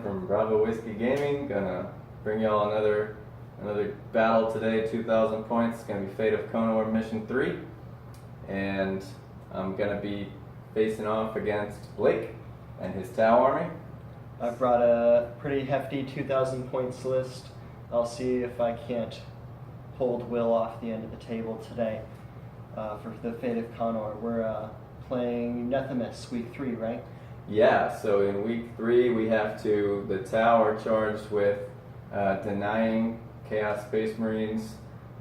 from Bravo Whiskey Gaming. Gonna bring y'all another battle today. 2,000 points. It's gonna be Fate of Konor Mission 3, and I'm gonna be facing off against Blake and his Tau army. I've brought a pretty hefty 2,000 points list. I'll see if I can't hold Will off the end of the table today for the Fate of Konor. We're playing Nethemis week 3, right? Yeah, so in week 3 we have to, the Tau are charged with denying Chaos Space Marines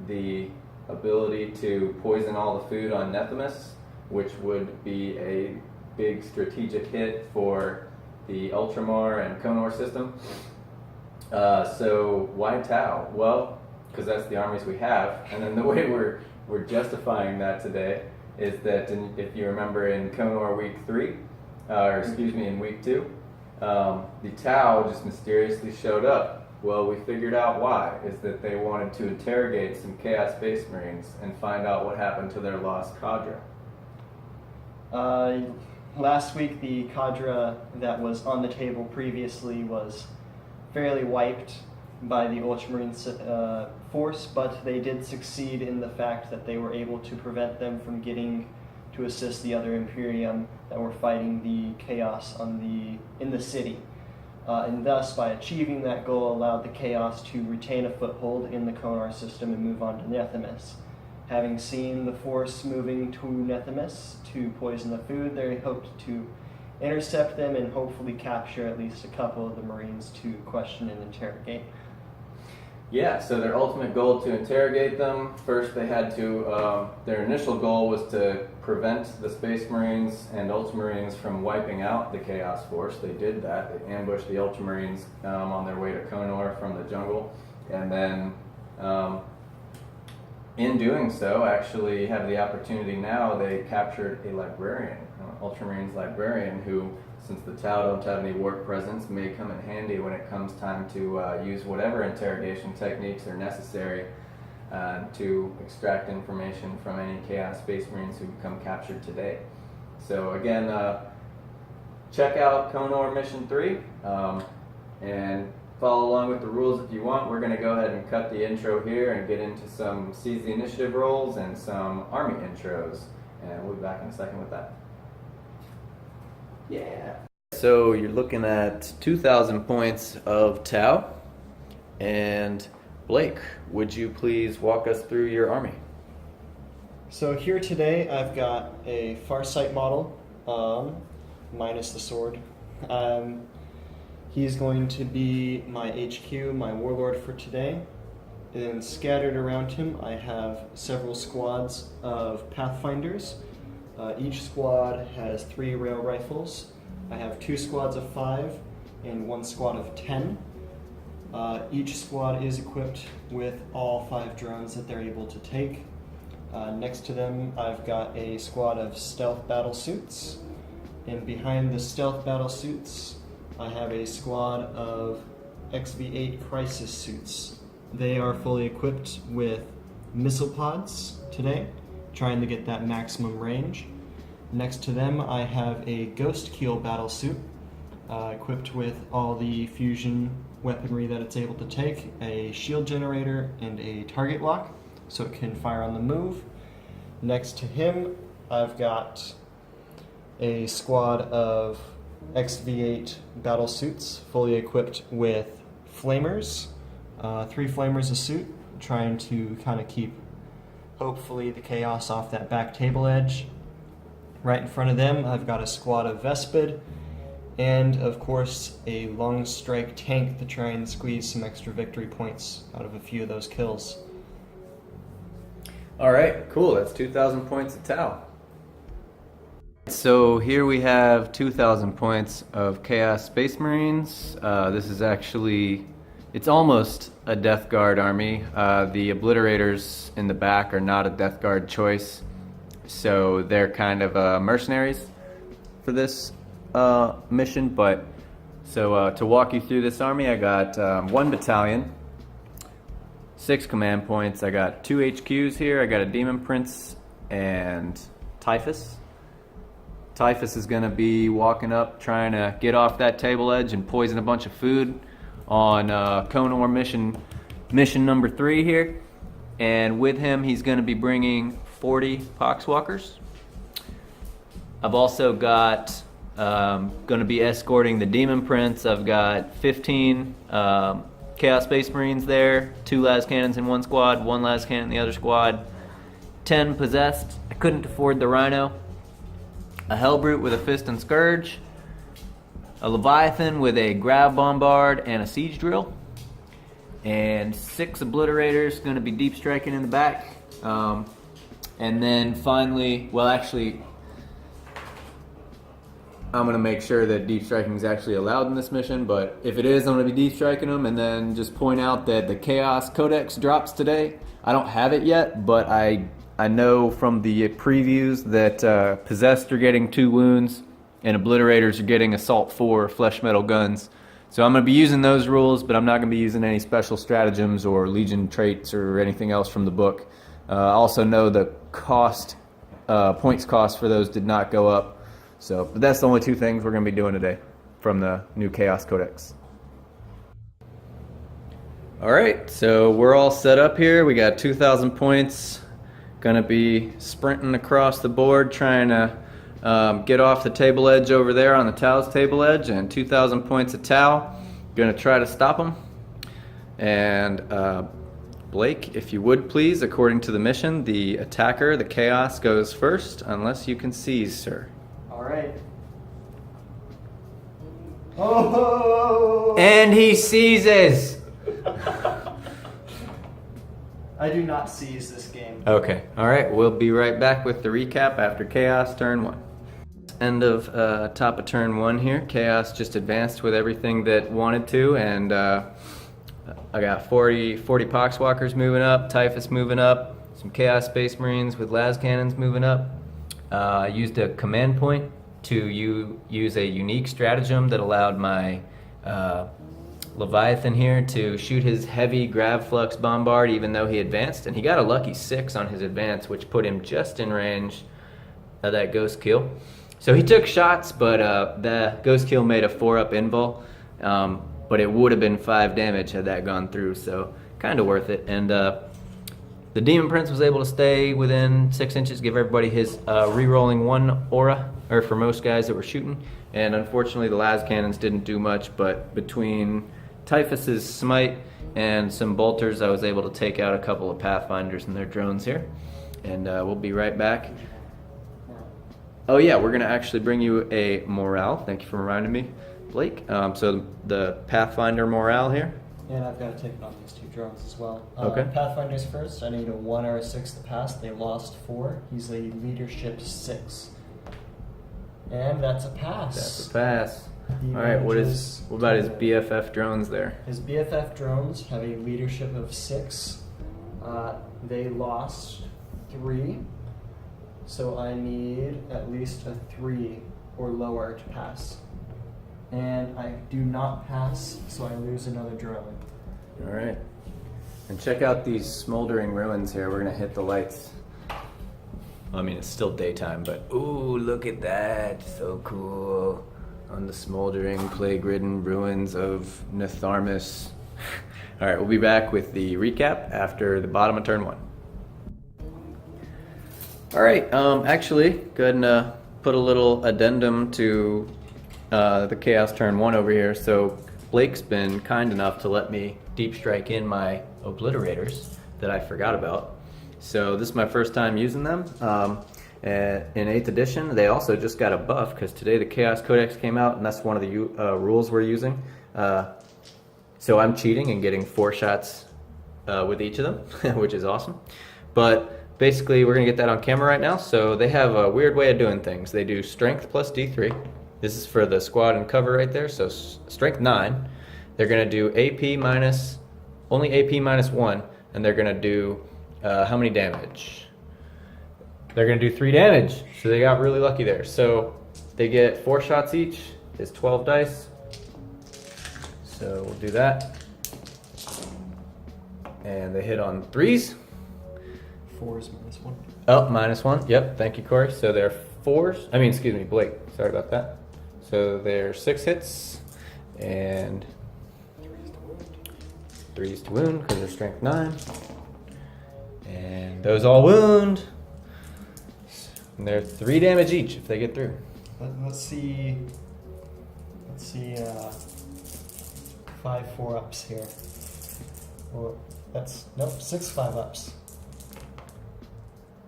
the ability to poison all the food on Nethemis, which would be a big strategic hit for the Ultramar and Konor system. So why Tau? Well, because that's the armies we have, and then the way we're justifying that today is that if you remember in Konor week 3, in week 2, the Tau just mysteriously showed up. Well, we figured out why, is that they wanted to interrogate some Chaos Space Marines and find out what happened to their lost cadre. Last week the cadre that was on the table previously was fairly wiped by the Ultramarine force, but they did succeed in the fact that they were able to prevent them from getting to assist the other Imperium that were fighting the Chaos in the city. And thus, by achieving that goal, allowed the Chaos to retain a foothold in the Konor system and move on to Nethemis. Having seen the force moving to Nethemis to poison the food, they hoped to intercept them and hopefully capture at least a couple of the Marines to question and interrogate. Yeah, so their ultimate goal to interrogate them, first they had to, their initial goal was to prevent the Space Marines and Ultramarines from wiping out the Chaos Force. They did that. They ambushed the Ultramarines on their way to Konor from the jungle, and then in doing so, actually have the opportunity now, they captured a librarian, an Ultramarines librarian, who, since the Tau don't have any warp presence, may come in handy when it comes time to use whatever interrogation techniques are necessary to extract information from any Chaos Space Marines who become captured today. So again, check out Konor Mission 3 and follow along with the rules if you want. We're going to go ahead and cut the intro here and get into some Seize the Initiative rolls and some army intros, and we'll be back in a second with that. Yeah. So you're looking at 2,000 points of Tau, and Blake, would you please walk us through your army? So here today I've got a Farsight model, minus the sword. He's going to be my HQ, my warlord for today. And scattered around him I have several squads of Pathfinders. Each squad has 3 rail rifles. I have 2 squads of 5 and 1 squad of 10. Each squad is equipped with all 5 drones that they're able to take. Next to them I've got a squad of stealth battle suits, and behind the stealth battle suits I have a squad of XV8 crisis suits. They are fully equipped with missile pods today, trying to get that maximum range. Next to them I have a Ghost Keel battle suit, equipped with all the fusion weaponry that it's able to take, a shield generator and a target lock, so it can fire on the move. Next to him I've got a squad of XV8 battle suits, fully equipped with flamers, 3 flamers a suit, trying to kind of keep, hopefully, the Chaos off that back table edge. Right in front of them I've got a squad of Vespid, and of course a long strike tank to try and squeeze some extra victory points out of a few of those kills. Alright, cool, that's 2,000 points of Tau. So here we have 2,000 points of Chaos Space Marines. This is actually, it's almost a Death Guard army. The Obliterators in the back are not a Death Guard choice, so they're kind of mercenaries for this mission. But so to walk you through this army, I got 1 battalion, 6 command points. I got 2 HQs here. I got a Demon Prince and Typhus. Typhus is going to be walking up trying to get off that table edge and poison a bunch of food on Konor mission number 3 here. And with him, he's going to be bringing 40 poxwalkers. I've also got going to be escorting the Demon Prince. I've got 15 Chaos Space Marines there, 2 las cannons in one squad, 1 las cannon in the other squad, 10 possessed. I couldn't afford the Rhino. A Hellbrute with a Fist and Scourge, a Leviathan with a Grab Bombard and a Siege Drill, and 6 Obliterators going to be deep striking in the back. And then finally, well actually, I'm going to make sure that deep striking is actually allowed in this mission, but if it is, I'm going to be deep striking them, and then just point out that the Chaos Codex drops today. I don't have it yet, but I know from the previews that Possessed are getting 2 wounds, and Obliterators are getting Assault 4 flesh metal guns. So I'm going to be using those rules, but I'm not going to be using any special stratagems or Legion traits or anything else from the book. I also know the cost, points cost for those did not go up. So, but that's the only 2 things we're going to be doing today from the new Chaos Codex. Alright, so we're all set up here. We got 2,000 points. Going to be sprinting across the board trying to get off the table edge over there on the Tau's table edge, and 2,000 points of Tau. Going to try to stop them. And Blake, if you would please, according to the mission, the attacker, the Chaos, goes first, unless you can seize, sir. Alright. Oh! And he seizes! I do not seize this game. Okay, alright, we'll be right back with the recap after Chaos turn 1. End of top of turn 1 here. Chaos just advanced with everything that wanted to, and I got 40 Poxwalkers moving up, Typhus moving up, some Chaos Space Marines with las cannons moving up. I used a command point to use a unique stratagem that allowed my Leviathan here to shoot his heavy grav flux bombard even though he advanced, and he got a lucky 6 on his advance, which put him just in range of that ghost kill. So he took shots, but the ghost kill made a 4-up invul, but it would have been 5 damage had that gone through, so kind of worth it. And the Demon Prince was able to stay within 6 inches, give everybody his re-rolling 1 aura, or for most guys that were shooting. And unfortunately the las cannons didn't do much, but between Typhus's smite and some bolters, I was able to take out a couple of Pathfinders and their drones here. And we'll be right back. Oh yeah, we're going to actually bring you a morale. Thank you for reminding me, Blake. So the Pathfinder morale here. And I've got to take on these 2 drones as well. Okay. Pathfinders first. I need a 1 or a 6 to pass. They lost 4. He's a leadership 6. And that's a pass. That's a pass. He Alright, what manages about his to- BFF drones there? His BFF drones have a leadership of 6. They lost 3. So I need at least a 3 or lower to pass. And I do not pass, so I lose another drone. Alright. And check out these smoldering ruins here. We're going to hit the lights. I mean, it's still daytime, but ooh, look at that. So cool. On the smoldering, plague-ridden ruins of Netharmus. Alright, we'll be back with the recap after the bottom of turn 1. Alright, actually, go ahead and put a little addendum to the Chaos turn 1 over here. So Blake's been kind enough to let me deep strike in my Obliterators that I forgot about. So this is my first time using them. In 8th edition, they also just got a buff because today the Chaos Codex came out, and that's one of the rules we're using. So I'm cheating and getting 4 shots with each of them, which is awesome. But basically, we're going to get that on camera right now. So they have a weird way of doing things. They do Strength plus D3. This is for the squad and cover right there. So Strength 9. They're going to do AP minus, only AP minus 1, and they're going to do how many damage? They're going to do 3 damage. So they got really lucky there. So they get 4 shots each. It's 12 dice. So we'll do that. And they hit on 3s. 4 is minus 1. Oh, minus 1. Yep, thank you, Corey. So they're 4s. I mean, excuse me, Blake. Sorry about that. So they're 6 hits and 3s to wound because they're strength 9. And those all wound. And they're 3 damage each if they get through. Let's see. 5 4-ups here. Or that's nope, 6 5-ups.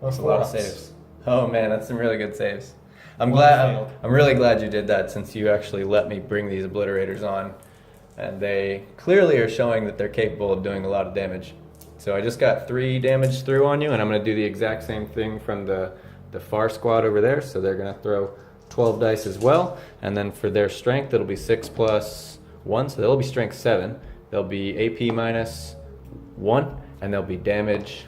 That's a lot of saves. Oh man, that's some really good saves. I'm failed. really glad you did that, since you actually let me bring these obliterators on, and they clearly are showing that they're capable of doing a lot of damage. So I just got 3 damage through on you, and I'm going to do the exact same thing from the far squad over there. So they're going to throw 12 dice as well, and then for their strength it'll be 6 plus 1, so they'll be strength 7. They'll be AP minus 1, and they'll be damage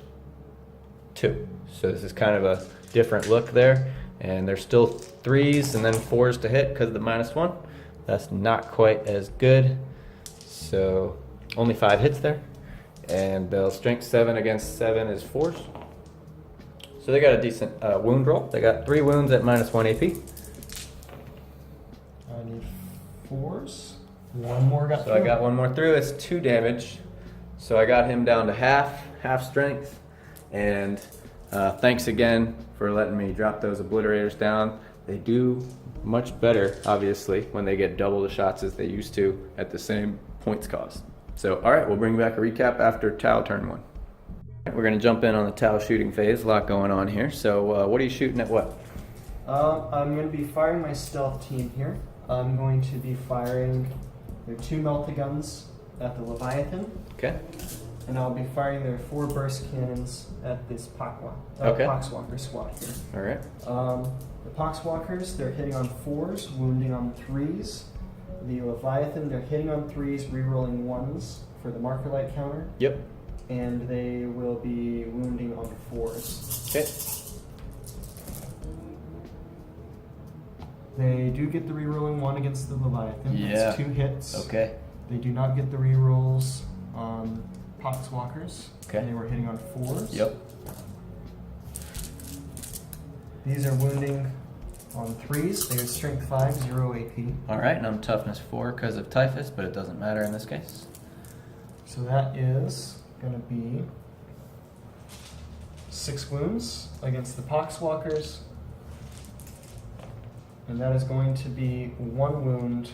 2. So this is kind of a different look there, and they're still 3s and then 4s to hit because of the minus 1. That's not quite as good. So only 5 hits there, and they'll strength 7 against 7 is 4s. So they got a decent wound roll. They got 3 wounds at minus 1 AP. I need 4s. One more got So I got 1 more through. It's 2 damage. So I got him down to half strength. And thanks again for letting me drop those obliterators down. They do much better, obviously, when they get double the shots as they used to at the same points cost. So, all right, we'll bring back a recap after Tau turn 1. We're going to jump in on the Tau shooting phase. A lot going on here. So what are you shooting at what? I'm going to be firing my stealth team here. I'm going to be firing their 2 melta-guns at the Leviathan. Okay. And I'll be firing their 4 burst cannons at this Poxwalker squad here. All right. The Poxwalkers, they're hitting on 4s, wounding on 3s. The Leviathan, they're hitting on 3s, rerolling 1s for the marker light counter. Yep. And they will be wounding on 4s. Okay. They do get the rerolling 1 against the Leviathan. Yeah. That's 2 hits. Okay. They do not get the rerolls on Poxwalkers. Okay. They were hitting on 4s. Yep. These are wounding on 3s. They are strength 5, 0 AP. All right, and I'm toughness 4 because of typhus, but it doesn't matter in this case. So that is going to be 6 wounds against the Poxwalkers. And that is going to be 1 wound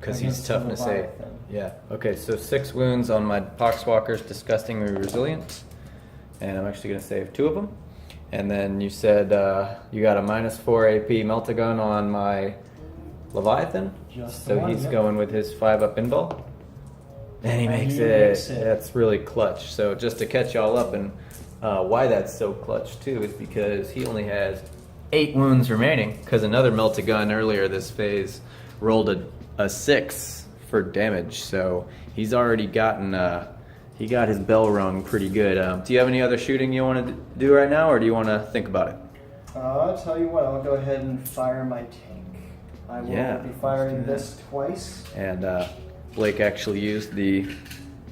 Because he's against the toughness 8. Leviathan. Yeah. Okay, so 6 wounds on my Poxwalkers, disgustingly resilient. And I'm actually going to save 2 of them. And then you said you got a minus 4 AP Meltagun on my Leviathan. Just the So one, he's yep. going with his 5-up pinball. And he makes he it. makes it. That's really clutch. So just to catch y'all up, and why that's so clutch too is because he only has 8 wounds remaining, because another Meltagun earlier this phase rolled a 6 for damage. So he's already gotten he got his bell rung pretty good. Do you have any other shooting you want to do right now, or do you want to think about it? I'll tell you what, I'll go ahead and fire my tank. I will be firing this twice. And Blake actually used the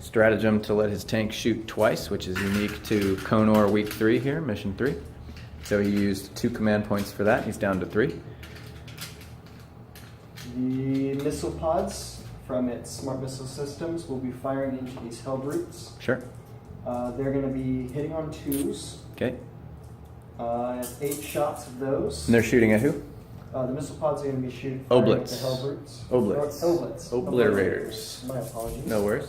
stratagem to let his tank shoot twice, which is unique to Konor week 3 here, mission 3. So he used 2 command points for that. He's down to 3. The missile pods from its smart missile systems will be firing into these hell brutes. Sure. They're going to be hitting on 2s. Okay. 8 shots of those. And they're shooting at who? The missile pods are going to be shooting Oblits. at the hell brutes. Oblits. Oblits. Obliterators. My apologies. No worries.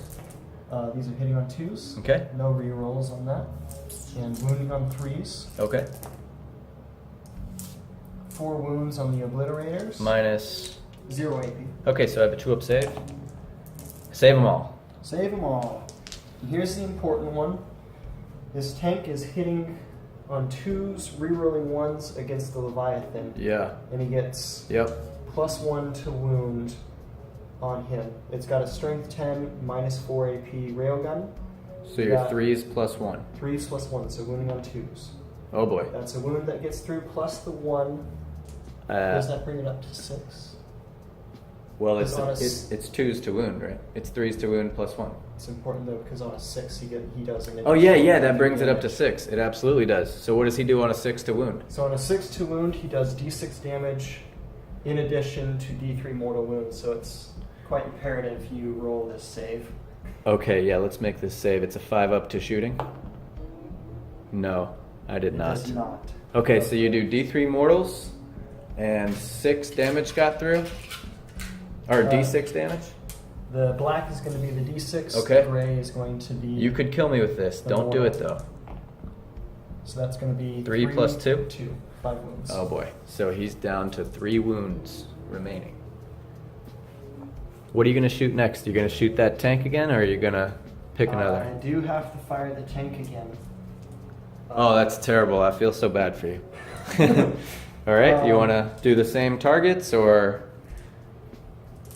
These are hitting on 2s. Okay. No re-rolls on that. And wounding on 3s. Okay. 4 wounds on the obliterators. Minus. 0 AP. Okay, so I have a 2-up save. Save them all. Save them all. And here's the important one. This tank is hitting on 2s, re-rolling 1s against the Leviathan. Yeah. And he gets Yep. +1 to wound on him. It's got a strength 10, minus 4 AP railgun. So you're 3s plus 1. 3s plus 1, so wounding on 2s. Oh boy. That's a wound that gets through plus the 1. Does that bring it up to 6? Well, Because on a it's 2s to wound, right? It's 3s to wound plus 1. It's important though because on a 6 he does an Oh yeah, additional that brings it up to damage. 6. It absolutely does. So what does he do on a 6 to wound? So on a 6 to wound he does d6 damage in addition to d3 mortal wounds. So it's quite imperative you roll this save. Okay, yeah, let's make this save. It's a 5 up to shooting. No, I did It not. does not. Okay, so you do D3 mortals and 6 damage got through, or D6 damage. The black is going to be the d6. Okay. The gray is going to be. You could kill me with this. The Don't do mortal. it though. So that's going to be 3 plus 2? 2. 5 wounds. Oh boy. So he's down to 3 wounds remaining. What are you gonna shoot next? You gonna shoot that tank again, or are you gonna pick I another? do have to fire the tank again. Oh, that's terrible. I feel so bad for you. All right. You wanna do the same targets, or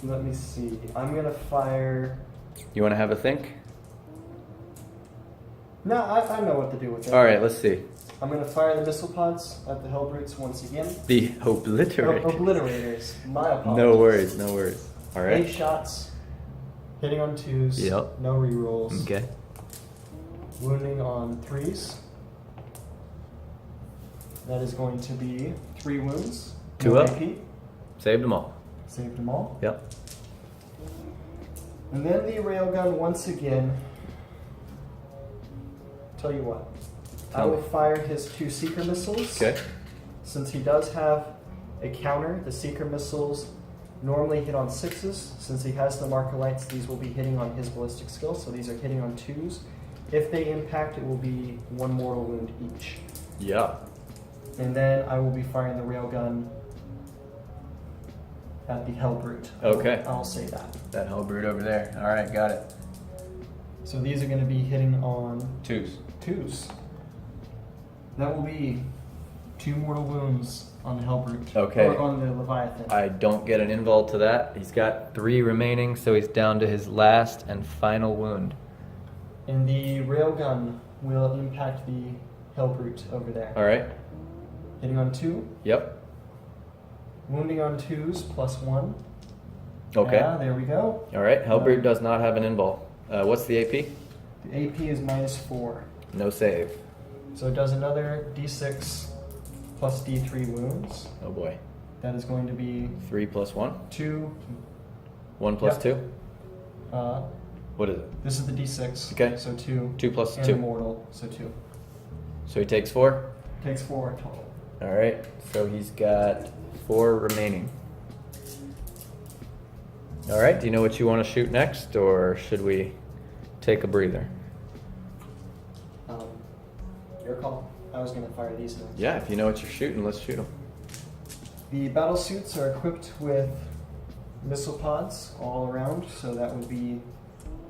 Let me see. I'm going to fire. you wanna have a think? No, I know what to do with it. All right. Let's see. I'm going to fire the missile pods at the Hellbrutes once again. The obliterate. Obliterators. My apologies. No worries. No worries. All 8 right. shots. Hitting on 2s. Yep. No rerolls. Okay. Wounding on 3s. That is going to be 3 wounds. 2 no up. AP. Saved them all. Saved them all. Yep. And then the railgun once again. Tell you what. I Tell will me. fire his 2 seeker missiles. Okay. Since he does have a counter, the seeker missiles normally hit on 6s. Since he has the marker lights, these will be hitting on his ballistic skill, so these are hitting on 2s. If they impact, it will be 1 mortal wound each. Yeah. And then I will be firing the railgun at the Hellbrute. Okay. I'll say that. That whole brood over there. All right. Got it. So these are going to be hitting on 2s. 2s. That will be 2 mortal wounds on the Hellbrute. Okay. Or on the Leviathan. I don't get an invul to that. He's got 3 remaining, so he's down to his last and final wound. And the railgun will impact the Hellbrute over there. All right. Hitting on 2. Yep. Wounding on 2s plus 1. Okay. Yeah, there we go. All right. Hellbrute does not have an invul. What's the AP? The AP is -4. No save. So it does another d6 plus d3 wounds. Oh boy. That is going to be 3 plus 1. 2. 1 plus Yep. 2. Uh, What is it? this is the d6. Okay. So 2. 2 plus And 2. immortal, so 2. So he takes 4. Takes 4 total. All right. So he's got 4 remaining. All right. Do you know what you want to shoot next, or should we take a breather? Your call. I was going to fire these next. Yeah. If you know what you're shooting, let's shoot them. The battle suits are equipped with missile pods all around, so that would be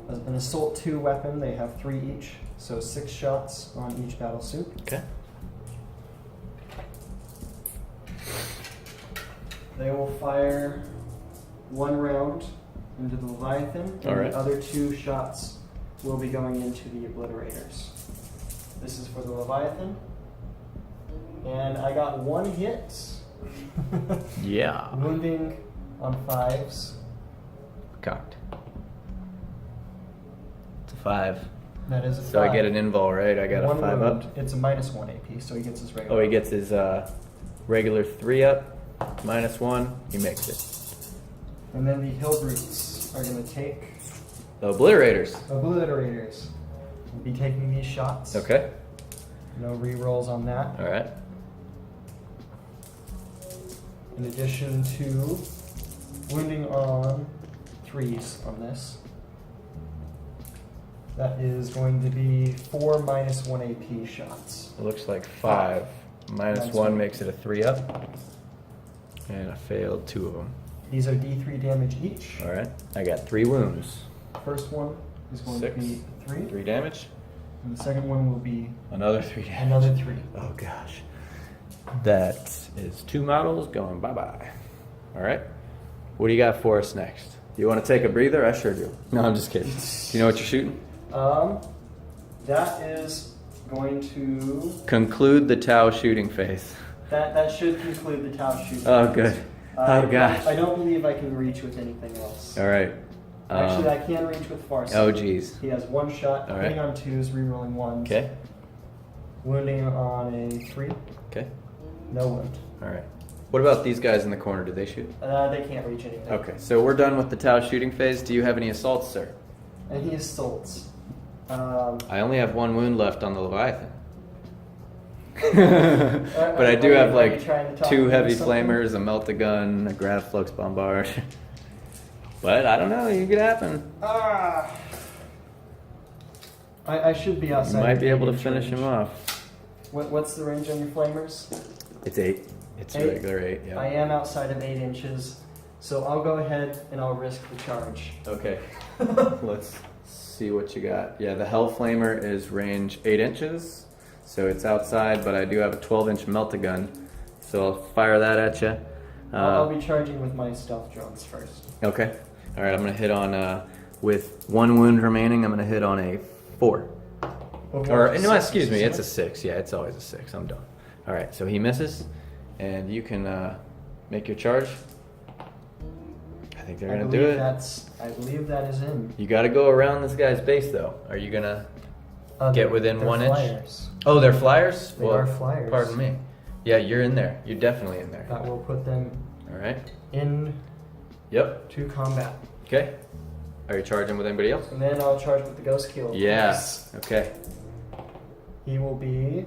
an assault 2 weapon. They have 3 each, so 6 shots on each battle suit. Okay. They will fire 1 round into the Leviathan, and All right. the other 2 shots will be going into the Obliterators. This is for the Leviathan, and I got 1 hit. Yeah. Wounding on 5s. Cocked. It's a 5. That is a 5. So I get an invul, right? I got a 1 5 wound. up. It's a -1 AP, so he gets his regular. Oh, he gets his regular 3 up, -1. He makes it. And then the Hillbrutes are going to take The Obliterators. Obliterators. We'll be taking these shots. Okay. No rerolls on that. All right. In addition to wounding on 3s on this. That is going to be 4 -1 AP shots. It looks like 5. Minus -1 1. makes it a 3 up. And I failed 2 of them. These are D3 damage each. All right. I got 3 wounds. First one is going 6. to be 3. 3 damage. And the second one will be Another 3 damage. another 3. Oh gosh. That is 2 models going bye-bye. All right. What do you got for us next? Do you want to take a breather? I sure do. No, I'm just kidding. Do you know what you're shooting? That is going to Conclude the Tau shooting phase. that should conclude the Tau shooting. Oh, good. Oh gosh. I don't believe I can reach with anything else. All right. Actually, I can reach with Farsight. Oh geez. He has one shot, All hitting right. on 2s, rerolling 1s. Okay. Wounding on a 3. Okay. No wound. All right. What about these guys in the corner? Do they shoot? They can't reach anything. Okay. So we're done with the Tau shooting phase. Do you have any assaults, sir? And he assaults. I only have 1 wound left on the Leviathan. But I do have like 2 heavy flamers, a melt-a-gun, a Gravflux bombard. But I don't know, it could happen. I should be outside. You might be able to range. finish him off. What's the range on your flamers? It's 8. It's 8? a regular 8, yeah. I am outside of 8 inches, so I'll go ahead and I'll risk the charge. Okay. Let's see what you got. Yeah, the Hell Flamer is range 8 inches, so it's outside, but I do have a 12-inch melt-a-gun, so I'll fire that at you. I'll be charging with my stealth drones first. Okay. All right, I'm going to hit on, with 1 wound remaining, I'm going to hit on a 4. Or, no, excuse me, it's a 6. Yeah, it's always a 6. I'm done. All right, so he misses, and you can make your charge. I think they're going to do it. I believe that is in. You got to go around this guy's base, though. Are you going to get within they're 1 inch? Flyers. Oh, they're flyers? They are flyers. Pardon me. Yeah, you're in there. You're definitely in there. That will put them All right. in Yep. to combat. Okay. Are you charging with anybody else? And then I'll charge with the ghost kill. Yes. Okay. He will be.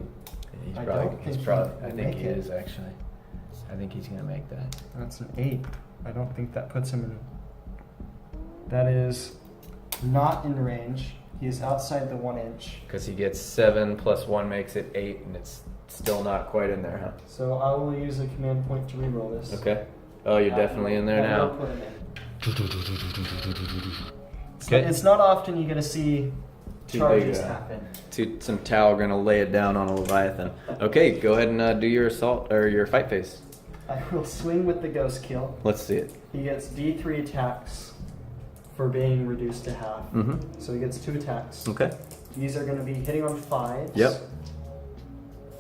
He's I probably. don't He's think probably. he I will think make he it. is actually. I think he's gonna make that. That's an 8. I don't think that puts him in. That is not in range. He is outside the 1 inch. Because he gets 7 plus 1 makes it 8, and it's still not quite in there, huh? So I will use a command point to reroll this. Okay. Oh, you're definitely in there That will now. put him in. Okay. It's not often you're gonna see Too charges big, happen. Some Tau are gonna lay it down on a Leviathan. Okay, go ahead and do your assault or your fight phase. I will swing with the ghost kill. Let's see it. He gets D3 attacks for being reduced to half. Mm-hmm. So he gets 2 attacks. Okay. These are going to be hitting on 5s. Yep.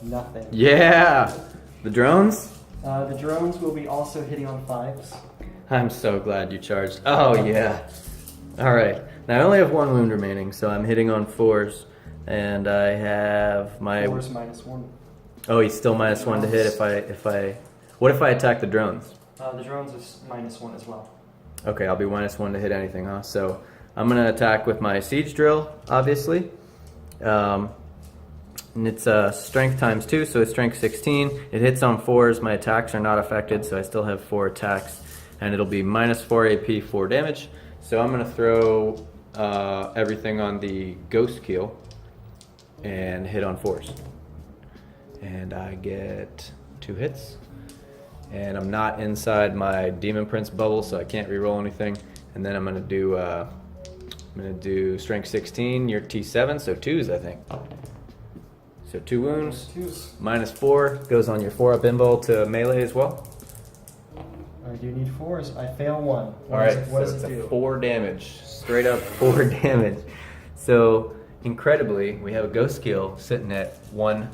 Nothing. Yeah. The drones. The drones will be also hitting on 5s. I'm so glad you charged. Oh yeah. All right. Now I only have 1 wound remaining, so I'm hitting on 4s, and I have my. 4s minus 1. Oh, he's still minus 1 to hit if I. What if I attack the drones? The drones are minus 1 as well. Okay, I'll be minus 1 to hit anything, huh? So I'm gonna attack with my siege drill, obviously. And it's strength times 2, so it's strength 16. It hits on 4s. My attacks are not affected, so I still have 4 attacks, and it'll be minus 4 AP, 4 damage. So I'm gonna throw everything on the ghost kill and hit on 4s, and I get 2 hits. And I'm not inside my Demon Prince bubble, so I can't reroll anything. And then I'm gonna do strength 16. You're T7, so 2s, I think. So 2 wounds. 2s. Minus 4 goes on your 4-up invul to melee as well. I do need 4s. I fail 1. All right, What so does it's it a do? 4 damage, straight up 4 damage. So incredibly, we have a ghost kill sitting at one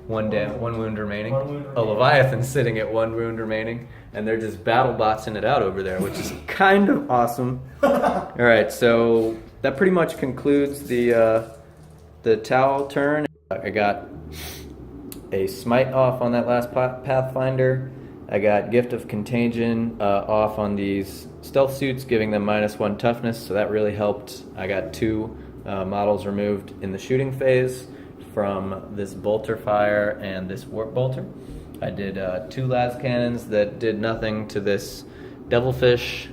wound remaining. 1 wound A remaining. Leviathan sitting at 1 wound remaining, and they're just battle botsing it out over there, which is kind of awesome. All right, so that pretty much concludes the Tau turn. I got a smite off on that last Pathfinder. I got Gift of Contagion off on these stealth suits, giving them minus 1 toughness, so that really helped. I got 2 models removed in the shooting phase from this bolter fire and this warp bolter. I did 2 las cannons that did nothing to this devilfish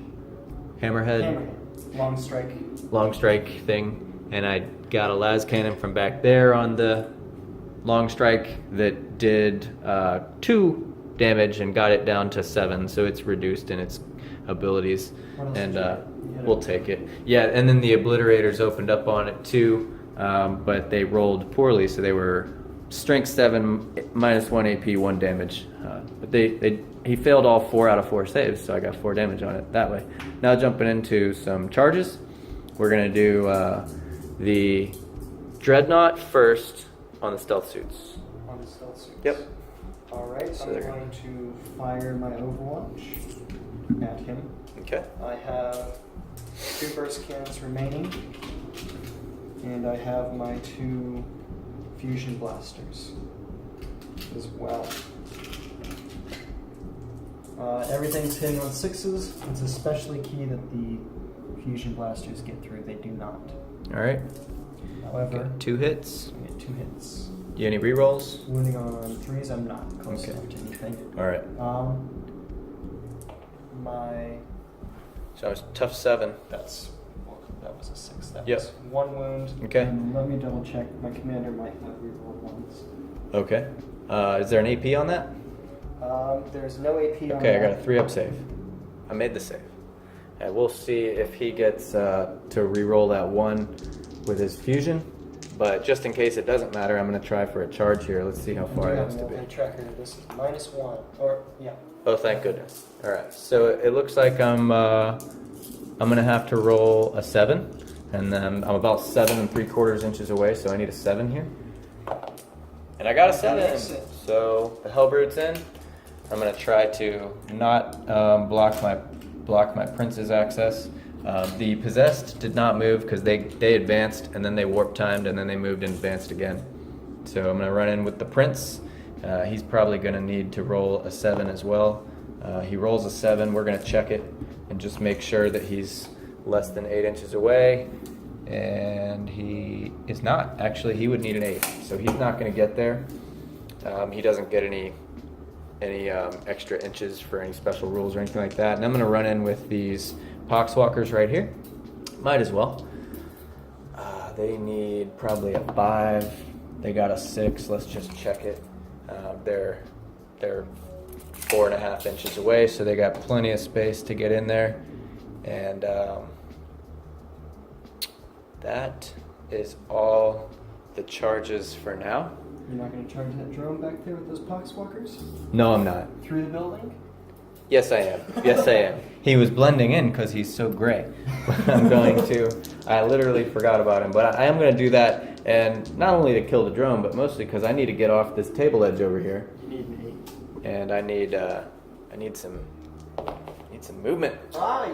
hammerhead long strike thing, and I got a las cannon from back there on the long strike that did 2 damage and got it down to 7, so it's reduced in its abilities, and we'll take it. Yeah, and then the obliterators opened up on it too. But they rolled poorly, so they were strength 7, minus 1 AP, 1 damage. But he failed all 4 out of 4 saves, so I got 4 damage on it that way. Now jumping into some charges, we're gonna do the Dreadnought first on the stealth suits. On the stealth suits. Yep. Alright, So I'm they're going to fire my Overwatch at him. Okay. I have 2 burst cannons remaining, and I have my 2 fusion blasters as well. Everything's hitting on 6s. It's especially key that the fusion blasters get through. They do not. All right. However, Got 2 hits. I get 2 hits. You any rerolls? Wounding on 3s, I'm not close Okay. enough to anything. All right. My So it's tough 7. that was a 6. That Yep. was 1 wound. Okay. And let me double check. My commander might have rerolled ones. Okay. Is there an AP on that? There's no AP on Okay, I that. got a 3-up save. I made the save. And we'll see if he gets to re-roll that 1 with his fusion. But just in case it doesn't matter, I'm going to try for a charge here. Let's see how far it has to be. Tracker. This is -1. Or, yeah. Oh, thank goodness. All right. So it looks like I'm going to have to roll a 7. And then I'm about 7 3/4 inches away, so I need a 7 here. And I got a 7. So the Hellbrood's in. I'm going to try to not block my prince's access. The possessed did not move because they advanced and then they warp timed and then they moved and advanced again. So I'm going to run in with the prince. He's probably going to need to roll a 7 as well. He rolls a 7. We're going to check it and just make sure that he's less than 8 inches away. And he is not. Actually, he would need an 8. So he's not going to get there. He doesn't get any extra inches for any special rules or anything like that. And I'm going to run in with these Poxwalkers right here. Might as well. They need probably a 5. They got a 6. Let's just check it. They're 4.5 inches away, so they got plenty of space to get in there. And that is all the charges for now. You're not going to charge that drone back there with those Poxwalkers? No, I'm not. Through the building? Yes, I am. Yes, I am. He was blending in because he's so gray. I'm going to. I literally forgot about him, but I am going to do that, and not only to kill the drone, but mostly because I need to get off this table edge over here. You need an 8. And I need some movement.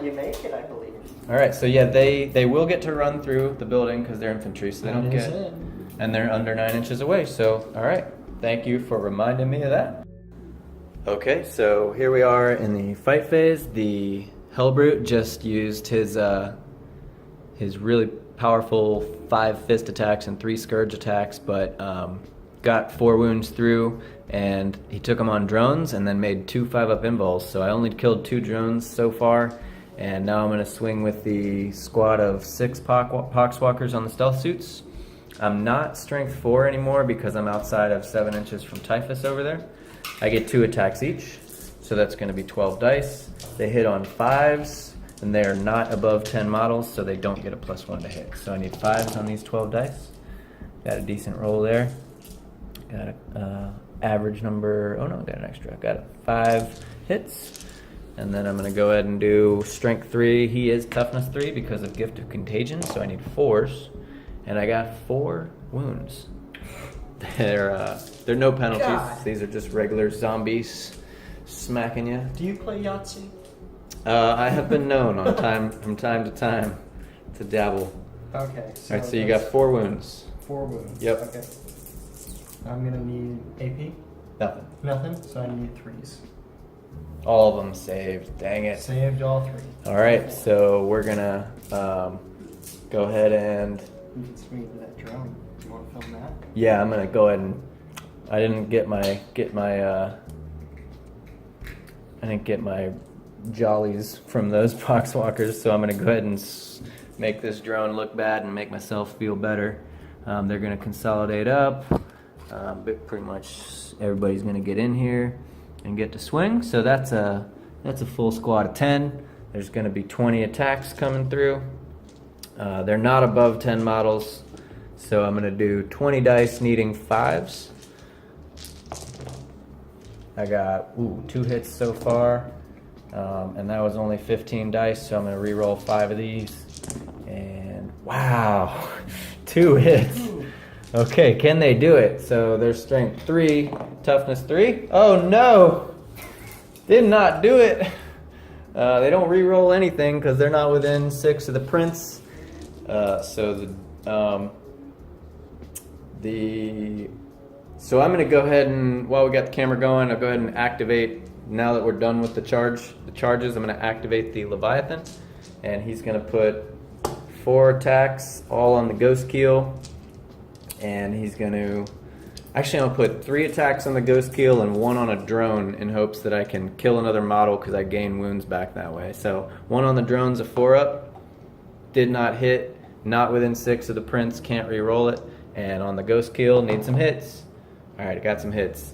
You make it, I believe. All right, so yeah, they will get to run through the building because they're infantry, so they don't That is get. it. And they're under 9 inches away. So, all right, thank you for reminding me of that. Okay, so here we are in the fight phase. The Hellbrute just used his really powerful 5 fist attacks and 3 scourge attacks, but got 4 wounds through, and he took them on drones and then made 2 5-up invols. So I only killed 2 drones so far, and now I'm going to swing with the squad of 6 Poxwalkers on the stealth suits. I'm not strength 4 anymore because I'm outside of 7 inches from Typhus over there. I get 2 attacks each, so that's going to be 12 dice. They hit on 5s, and they are not above 10 models, so they don't get a +1 to hit. So I need 5s on these 12 dice. Got a decent roll there. Got a average number. Oh no, I got an extra. Got 5 hits. And then I'm going to go ahead and do strength 3. He is toughness 3 because of Gift of Contagion, so I need 4s. And I got 4 wounds. They're no penalties. God. These are just regular zombies smacking you. Do you play Yahtzee? I have been known from time to time to dabble. Okay. All right, so you got 4 wounds. 4 wounds. Yep. Okay. I'm gonna need AP. Nothing. Nothing. So I need 3s. All of them saved. Dang it. Saved all 3. All right, so we're gonna go ahead and. You can swing to that drone. You want to film that? Yeah, I'm gonna go ahead and. I didn't get my jollies from those Poxwalkers, so I'm gonna go ahead and make this drone look bad and make myself feel better. They're gonna consolidate up. But pretty much everybody's gonna get in here and get to swing. So that's a full squad of 10. There's gonna be 20 attacks coming through. They're not above 10 models, so I'm gonna do 20 dice needing 5s. I got 2 hits so far, and that was only 15 dice, so I'm gonna re-roll 5 of these. And wow, 2 hits. Okay, can they do it? So their strength 3, toughness 3. Oh no! Did not do it. They don't re-roll anything because they're not within 6 of the prince. So I'm gonna go ahead and, while we got the camera going, I'll go ahead and activate. Now that we're done with the charges, I'm gonna activate the Leviathan, and he's gonna put 4 attacks all on the ghost keel, and he's gonna. Actually, I'm gonna put 3 attacks on the ghost keel and 1 on a drone in hopes that I can kill another model because I gain wounds back that way. So 1 on the drone's a 4-up, did not hit, not within 6 of the prince, can't re-roll it, and on the ghost keel, need some hits. All right, I got some hits.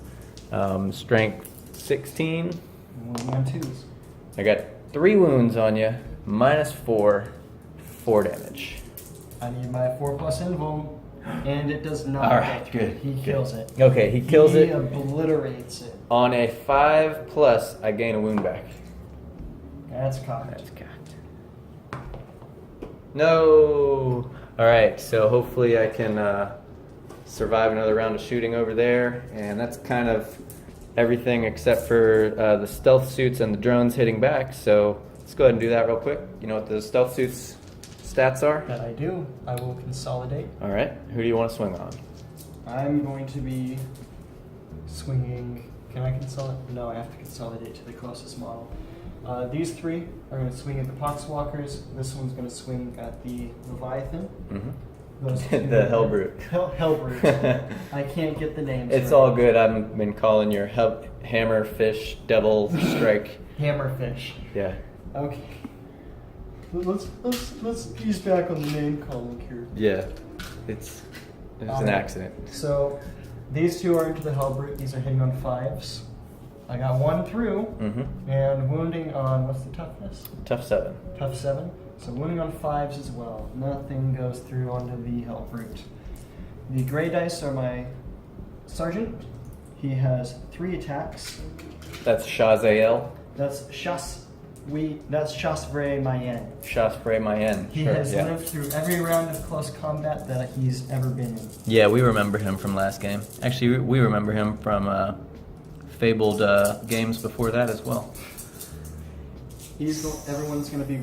Strength 16. Wounding on 2s. I got 3 wounds on you, -4, 4 damage. I need my 4+ invuln, and it does not. All right, good. He kills it. Okay, he kills He it. obliterates it. On a 5+, I gain a wound back. That's cocked. That's cocked. No. All right, so hopefully I can survive another round of shooting over there, and that's kind of everything except for the stealth suits and the drones hitting back. So let's go ahead and do that real quick. You know what the stealth suits stats are? That I do. I will consolidate. All right, who do you want to swing on? I'm going to be swinging. Can I consolidate? No, I have to consolidate to the closest model. These 3 are going to swing at the Poxwalkers. This one's going to swing at the Leviathan. Mm-hmm. Those The Hellbrute. Hellbrute. I can't get the names. It's right. all good. I've been calling your hammer, fish, devil, strike. Hammerfish. Yeah. Okay. Let's ease back on the name calling here. Yeah. It's an accident. So these 2 are into the Hellbrute. These are hitting on 5s. I got 1 through, Mm-hmm. and wounding on, what's the toughness? Tough 7. Tough 7. So wounding on 5s as well. Nothing goes through onto the Hellbrute. The gray dice are my sergeant. He has 3 attacks. That's Shazael. That's Chasvray Mayen. Chasfray Mayen. He has lived through every round of close combat that he's ever been in. Yeah, we remember him from last game. Actually, we remember him from fabled games before that as well. Everyone's going to be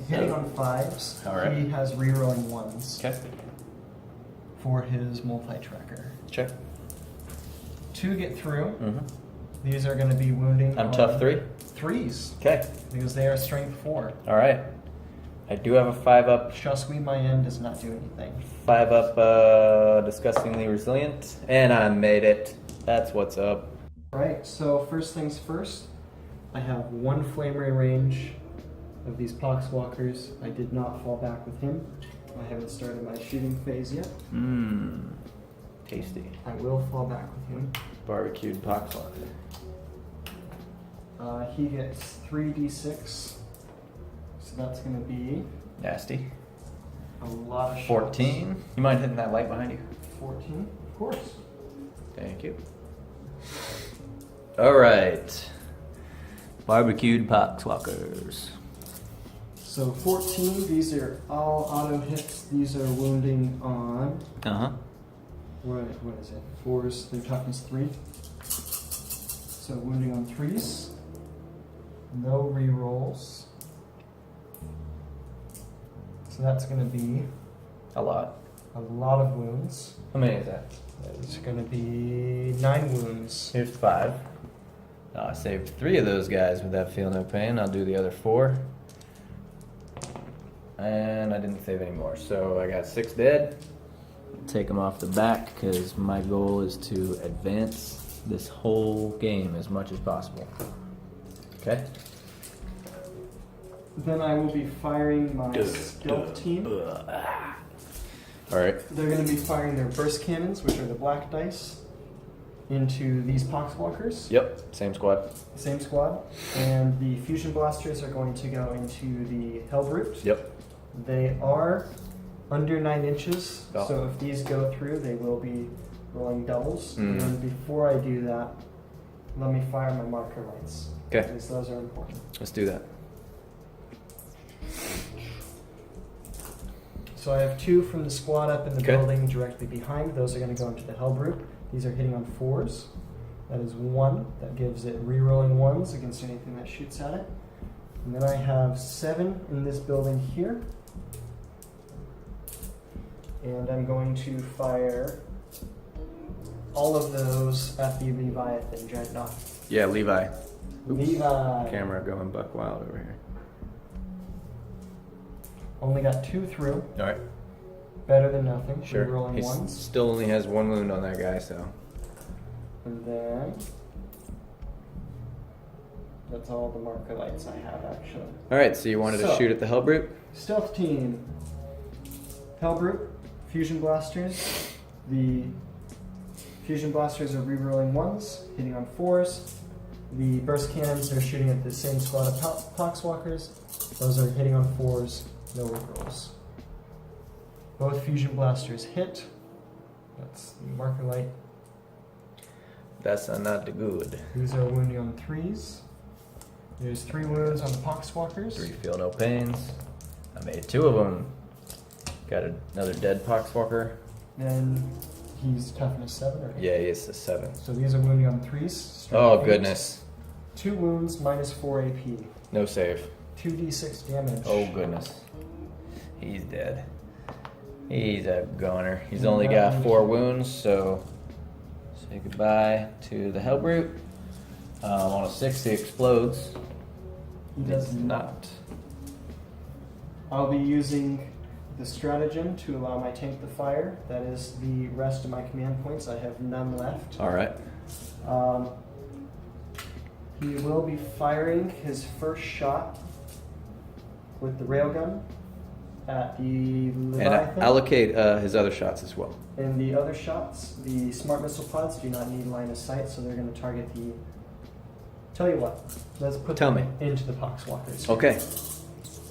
hitting on 5s. All right. He has rerolling 1s. Okay. For his multi-tracker. Check. 2 get through. Mm-hmm. These are going to be wounding. I'm tough 3. 3s. Okay. Because they are strength 4. All right. I do have a 5-up. Chasui Mayen does not do anything. 5-up, disgustingly resilient, and I made it. That's what's up. Alright, so first things first, I have 1 flame ray range of these Poxwalkers. I did not fall back with him. I haven't started my shooting phase yet. Mmm. Tasty. I will fall back with him. Barbecued poxwalker. He gets 3d6, so that's going to be Nasty. a lot of shots. 14. You mind hitting that light behind you? 14, of course. Thank you. All right. Barbecued poxwalkers. So 14, these are all auto hits. These are wounding on, Uh-huh. what is it? 4s, their toughness 3. So wounding on 3s. No rerolls. So that's going to be A lot. a lot of wounds. How many is that? It's going to be 9 wounds. Here's 5. I saved 3 of those guys with that feel no pain. I'll do the other 4. And I didn't save any more. So I got 6 dead. Take them off the back because my goal is to advance this whole game as much as possible. Okay? Then I will be firing my stealth team. Alright. They're going to be firing their burst cannons, which are the black dice, into these Poxwalkers. Yep, same squad. Same squad. And the fusion blasters are going to go into the Hellbrute. Yep. They are under 9 inches, Oh. so if these go through, they will be rolling doubles. Mm. And then before I do that, let me fire my marker lights. Okay. Because those are important. Let's do that. So I have 2 from the squad up in the Okay. building directly behind. Those are going to go into the hell group. These are hitting on 4s. That is 1. That gives it re-rolling 1s against anything that shoots at it. And then I have 7 in this building here. And I'm going to fire all of those at the Leviathan Dreadnought. Yeah, Levi. Levi. Camera going buck wild over here. Only got 2 through. All right. Better than nothing. Sure. Rolling He 1s. still only has 1 wound on that guy, so. And then that's all the marker lights I have actually. All right, so you wanted to So- shoot at the hell brute? Stealth team. Hellbrute, fusion blasters. The fusion blasters are re-rolling 1s, hitting on 4s. The burst cannons are shooting at the same squad of Poxwalkers. Those are hitting on 4s, no rerolls. Both fusion blasters hit. That's the marker light. That's not the good. These are wounding on 3s. There's 3 wounds on the Poxwalkers. 3 feel no pains. I made 2 of them. Got another dead poxwalker. And he's toughness 7 or 8. Yeah, he is a 7. So these are wounding on 3s. straight Oh 8. goodness. 2 wounds, minus 4 AP. No save. 2d6 damage. Oh goodness. He's dead. He's a goner. He's only got 4 wounds, so say goodbye to the Hellbrute. On a 6, he explodes. He does not. I'll be using the stratagem to allow my tank to fire. That is the rest of my command points. I have none left. All right. He will be firing his first shot with the railgun at the And Leviathan. allocate his other shots as well. And the other shots, the smart missile pods do not need line of sight, so they're going to target the... Tell you what, let's put Tell them me. into the Poxwalkers. Okay.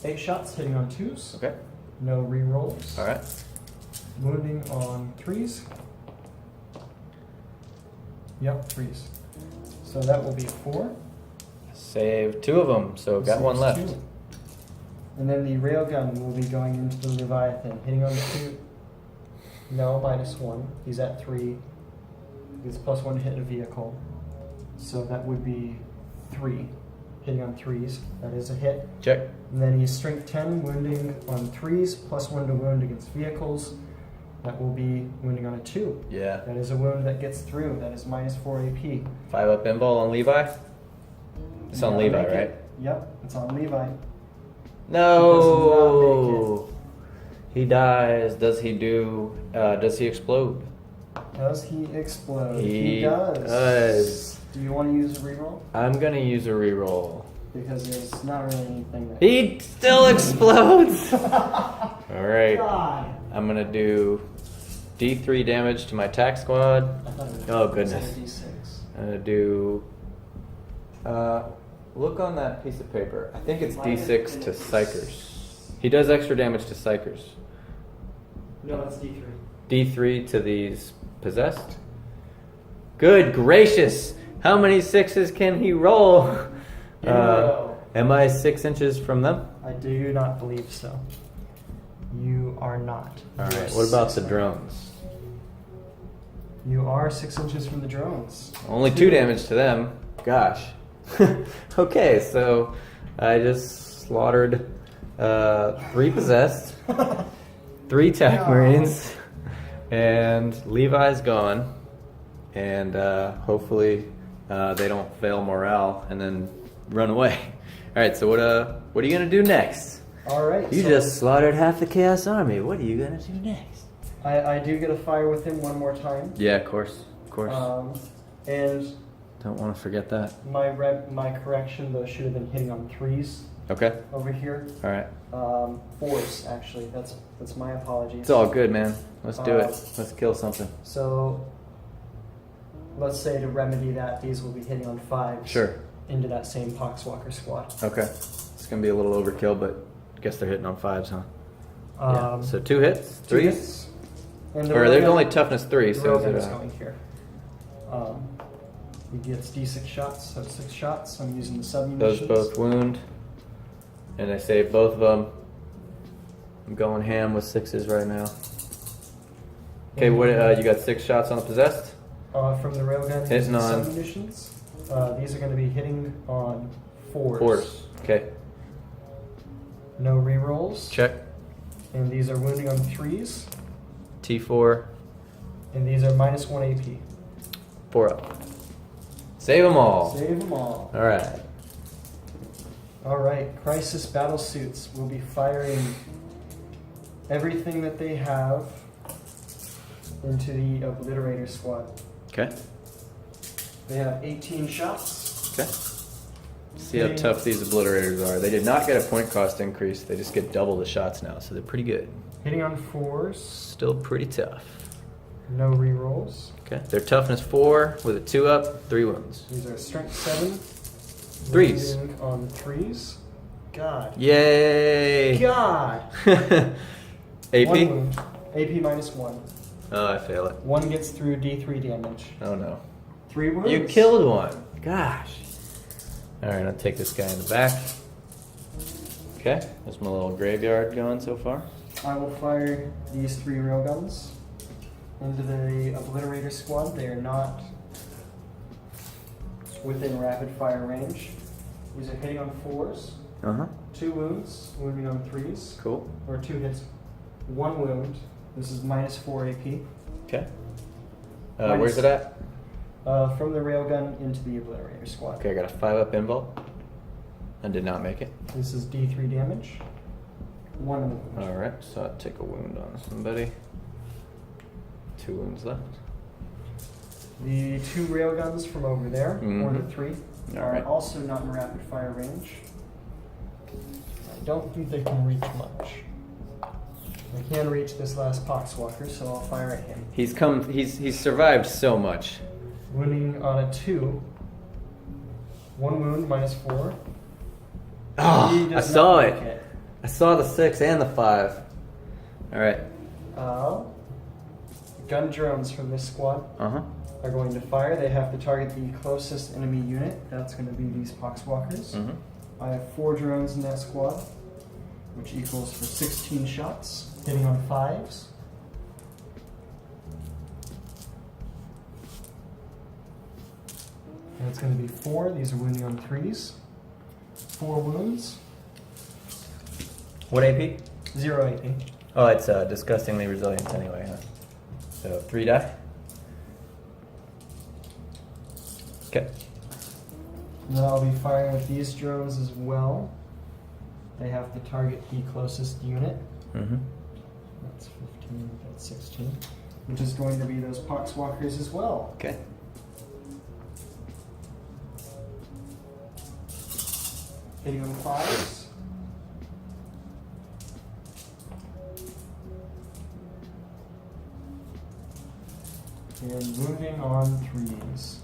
8 shots hitting on 2s. Okay. No re-rolls. All right. Wounding on 3s. Yep, 3s. So that will be a 4. Save 2 of them, so got 1 Saves left. 2. And then the railgun will be going into the Leviathan, hitting on 2. No, minus 1. He's at 3. He's plus 1 to hit a vehicle. So that would be 3. Hitting on 3s. That is a hit. Check. And then he's strength 10, wounding on 3s, plus 1 to wound against vehicles. That will be wounding on a 2. Yeah. That is a wound that gets through. That is minus 4 AP. 5 up invul on Levi. It's on Yeah, Levi, make it. right? Yep, it's on Levi. No. He dies. Does he do? Does he explode? Does he explode? He does. does. Do you want to use a reroll? I'm gonna use a reroll. Because there's not really anything that... He still explodes. All right. God. I'm gonna do D3 damage to my attack squad. I thought it was Oh, goodness. D6. I'm gonna do. Look on that piece of paper. I think it's D6 to psychers. He does extra damage to psychers. No, it's D3. D3 to these possessed. Good gracious! How many 6s can he roll? In a row. Am I 6 inches from them? I do not believe so. You are not. All You right. are What about 6 the drones? You are 6 inches from the drones. Only 2 damage to them. Gosh. Okay, so I just slaughtered 3 possessed, 3 tac marines, and Levi's gone. And hopefully they don't fail morale and then run away. All right, so what are you gonna do next? All right. You so just slaughtered half the Chaos Army. What are you gonna do next? I do get a fire with him one more time. Yeah, of course, of course. And Don't want to forget that. my correction though should have been hitting on 3s Okay. over here. All right. 4s actually. That's my apologies. It's all good, man. Let's do it. Uh, Let's kill something. So let's say to remedy that, these will be hitting on 5s. Sure. Into that same Poxwalker squad. Okay. It's gonna be a little overkill, but I guess they're hitting on 5s, huh? Yeah. So 2 hits, 2 3s. hits. And the Or there's railgun- only toughness 3, the so is railgun it is going here. He gets D6 shots, so 6 shots. I'm using the those sub-munitions. both wound, and I save both of them. I'm going ham with 6s right now. Okay, what you got 6 shots on the possessed? From the railgun, Hitting on submunitions. These are going to be hitting on 4s. 4s. Okay. No rerolls. Check. And these are wounding on 3s. T4. And these are -1 AP. 4 up. Save them all. Save them all. All right. All right. Crisis battle suits will be firing everything that they have into the Obliterator squad. Okay. They have 18 shots. Okay. See how tough these obliterators are. They did not get a point cost increase. They just get double the shots now, so they're pretty good. Hitting on 4s. Still pretty tough. No rerolls. Okay. Their toughness 4 with a 2 up, 3 wounds. These are strength 7. 3s. Wounding on 3s. God. Yay! God. AP? 1 wound. AP -1. Oh, I fail it. 1 gets through D3 damage. Oh no. 3 wounds. You killed one. Gosh. Alright, I'll take this guy in the back. Okay, there's my little graveyard going so far. I will fire these 3 railguns into the Obliterator squad. They are not within rapid fire range. These are hitting on 4s. Uh-huh. 2 wounds, wounding on 3s. Cool. Or 2 hits, 1 wound. This is -4 AP. Okay. Where's it at? From the railgun into the Obliterator squad. Okay, I got a 5 up invul. And did not make it. This is D3 damage. 1 wound. Alright, so I'll take a wound on somebody. 2 wounds left. The 2 railguns from over there, 1 to 3, are Alright. also not in rapid fire range. I don't think they can reach much. They can reach this last Poxwalker, so I'll fire at him. He's survived so much. Wounding on a 2. 1 wound, -4. Oh, He I does saw not it. make I saw the 6 and the 5. Alright. Gun drones from this squad Uh-huh. are going to fire. They have to target the closest enemy unit. That's going to be these Poxwalkers. Mm-hmm. I have 4 drones in that squad, which equals for 16 shots, hitting on 5s. And it's going to be 4. These are wounding on 3s. 4 wounds. What AP? 0 AP. Oh, it's disgustingly resilient anyway, huh? So 3 die. Okay. And then I'll be firing with these drones as well. They have to target the closest unit. Mm-hmm. That's 15, that's 16. Which is going to be those Poxwalkers as well. Okay. Hitting on 5s. And wounding on 3s.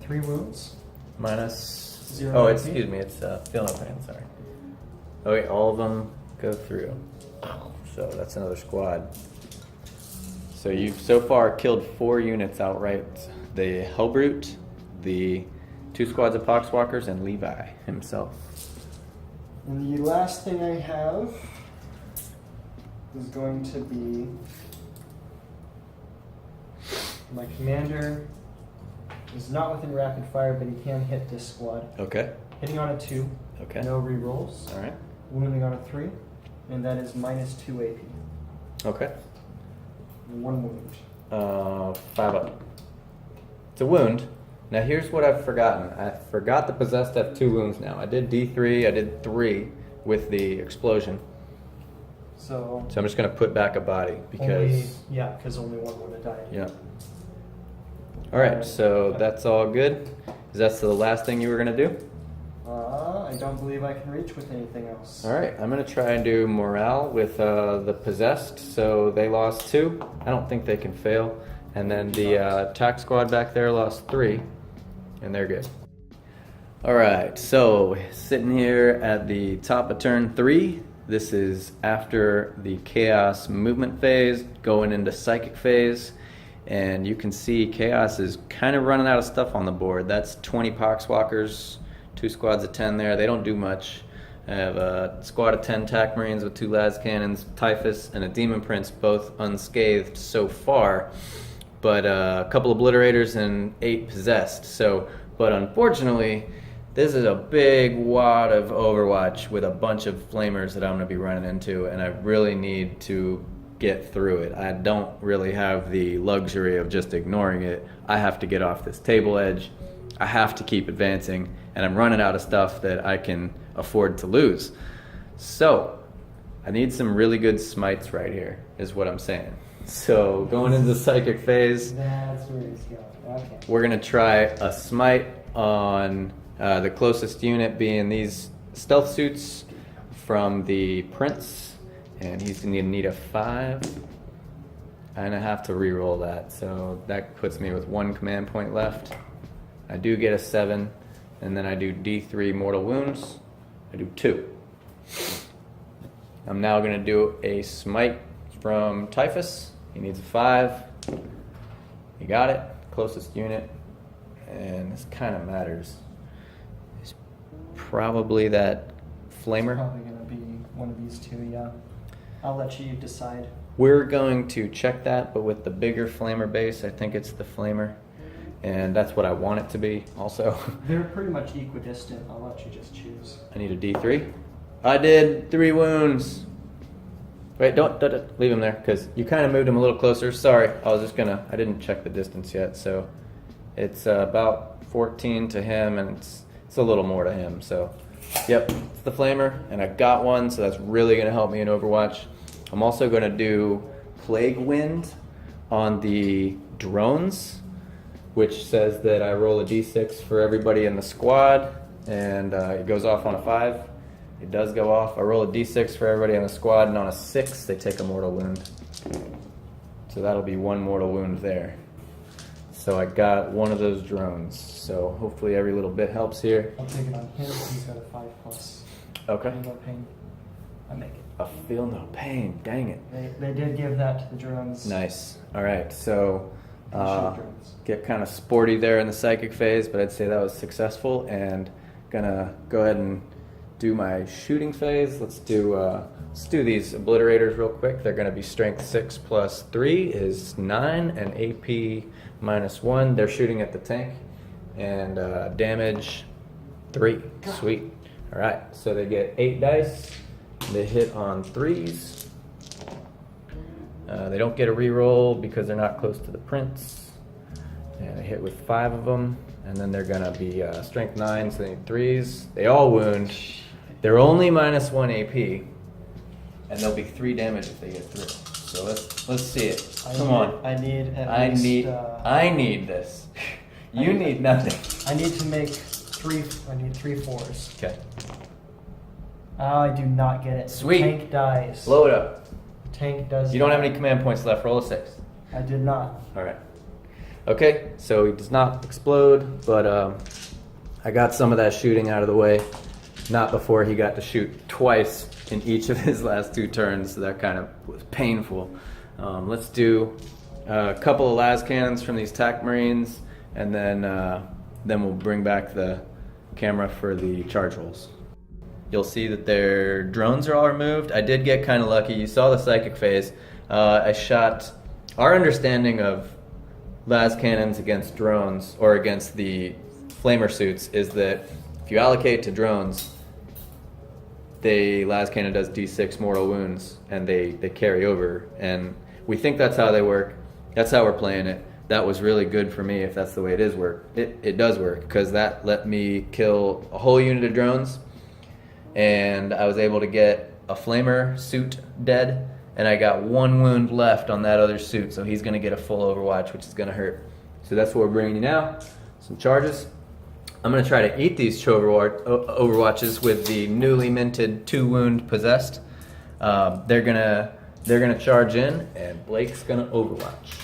3 wounds. Minus... 0 Oh, AP. excuse me, it's feeling no pain, sorry. Okay, all of them go through. So that's another squad. So you've so far killed 4 units outright. The Hellbrute, the 2 squads of Poxwalkers, and Levi himself. And the last thing I have is going to be my commander is not within rapid fire, but he can hit this squad. Okay. Hitting on a 2. Okay. No rerolls. Alright. Wounding on a 3. And that is -2 AP. Okay. And 1 wound. 5 up. It's a wound. Now here's what I've forgotten. I forgot the possessed have 2 wounds now. I did D3, I did 3 with the explosion. So So I'm just going to put back a body because... because only 1 would have died. Yeah. Alright, so that's all good. Is that the last thing you were going to do? I don't believe I can reach with anything else. Alright, I'm going to try and do morale with the possessed. So they lost 2. I don't think they can fail. And then the attack squad back there lost 3. And they're good. Alright, so sitting here at the top of turn 3. This is after the Chaos movement phase, going into Psychic phase. And you can see Chaos is kind of running out of stuff on the board. That's 20 Poxwalkers, 2 squads of 10 there. They don't do much. I have a squad of 10 TAC Marines with 2 las cannons, Typhus, and a Demon Prince, both unscathed so far, but a couple obliterators and 8 possessed. So, but unfortunately, this is a big wad of Overwatch with a bunch of flamers that I'm going to be running into, and I really need to get through it. I don't really have the luxury of just ignoring it. I have to get off this table edge. I have to keep advancing, and I'm running out of stuff that I can afford to lose. So, I need some really good smites right here, is what I'm saying. So, going into the psychic phase, That's where he's going. Okay. we're going to try a smite on the closest unit being these stealth suits from the Prince, and he's going to need a 5. And I have to re-roll that, so that puts me with 1 command point left. I do get a 7, and then I do D3 mortal wounds. I do 2. I'm now going to do a smite from Typhus. He needs a 5. He got it, closest unit, and this kind of matters. It's probably that flamer. Probably going to be one of these two, yeah. I'll let you decide. We're going to check that, but with the bigger flamer base, I think it's the flamer. And that's what I want it to be also. They're pretty much equidistant. I'll let you just choose. I need a D3. I did 3 wounds. Wait, don't leave him there, because you kind of moved him a little closer. Sorry, I didn't check the distance yet, so it's about 14 to him, and it's a little more to him, so. Yep, it's the flamer, and I got one, so that's really going to help me in Overwatch. I'm also going to do Plague Wind on the drones, which says that I roll a d6 for everybody in the squad, and it goes off on a 5. It does go off. I roll a d6 for everybody in the squad, and on a 6, they take a mortal wound. So that'll be 1 mortal wound there. So I got one of those drones. So hopefully every little bit helps here. I'll take it on him. He's got a 5+. Okay. No pain. I make it. I feel no pain. Dang it. They did give that to the drones. Nice. All right. So Shoot drones. get kind of sporty there in the psychic phase, but I'd say that was successful. And gonna go ahead and do my shooting phase. Let's do these obliterators real quick. They're gonna be strength 6 plus 3 is 9, and AP -1. They're shooting at the tank, and damage 3. Sweet. All right. So they get 8 dice. They hit on 3s. They don't get a reroll because they're not close to the Prince. And they hit with 5 of them. And then they're going to be strength 9, so they need 3s. They all wound. They're only -1 AP. And they'll be 3 damage if they get through. So let's see it. Come on. I need at least, I need this. You need nothing. I need to make 3. I need 3 4s. Okay. I do not get it. Sweet. The tank dies. Blow it up. The tank does. You don't have any command points left. Roll a 6. I did not. All right. Okay, so he does not explode, but I got some of that shooting out of the way. Not before he got to shoot twice in each of his last 2 turns, so that kind of was painful. Let's do a couple of las cannons from these TAC Marines, and then we'll bring back the camera for the charge rolls. You'll see that their drones are all removed. I did get kind of lucky. You saw the psychic phase. I shot. Our understanding of las cannons against drones, or against the flamer suits, is that if you allocate to drones, the las cannon does d6 mortal wounds, and they carry over. And we think that's how they work. That's how we're playing it. That was really good for me if that's the way it is work. It does work, because that let me kill a whole unit of drones, and I was able to get a flamer suit dead, and I got 1 wound left on that other suit, so he's going to get a full Overwatch, which is going to hurt. So that's what we're bringing you now. Some charges. I'm going to try to eat these Overwatches with the newly minted 2 wound possessed. They're gonna charge in, and Blake's going to Overwatch.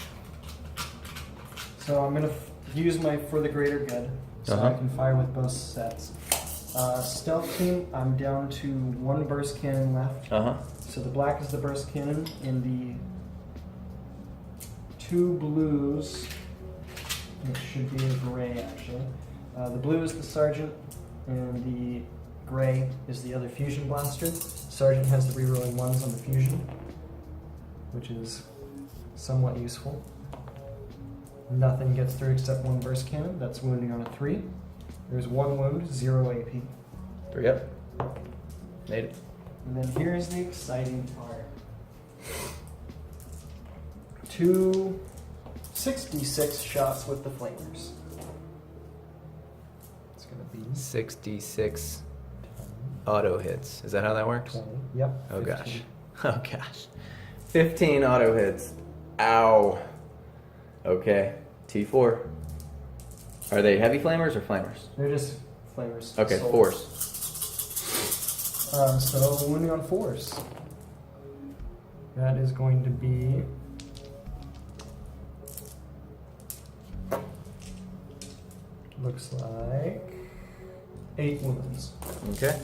So I'm gonna use my for the greater good, so I can fire with both sets. Stealth team, I'm down to 1 burst cannon left. So the black is the burst cannon, and the 2 blues, it should be a gray actually. The blue is the sergeant, and the Gray is the other fusion blaster. Sergeant has the rerolling 1s on the fusion, which is somewhat useful. Nothing gets through except 1 burst cannon. That's wounding on a 3. There's 1 wound, 0 AP. 3 up. Made it. And then here's the exciting part. 266 shots with the flamers. It's gonna be 66 auto hits. Is that how that works? 20. Yep. Oh 15. gosh. Oh gosh. 15 auto hits. Ow. Okay. T4. Are they heavy flamers or flamers? They're just flamers. Okay, Sold. 4s. So wounding on 4s. That is going to be looks like 8 wounds. Okay.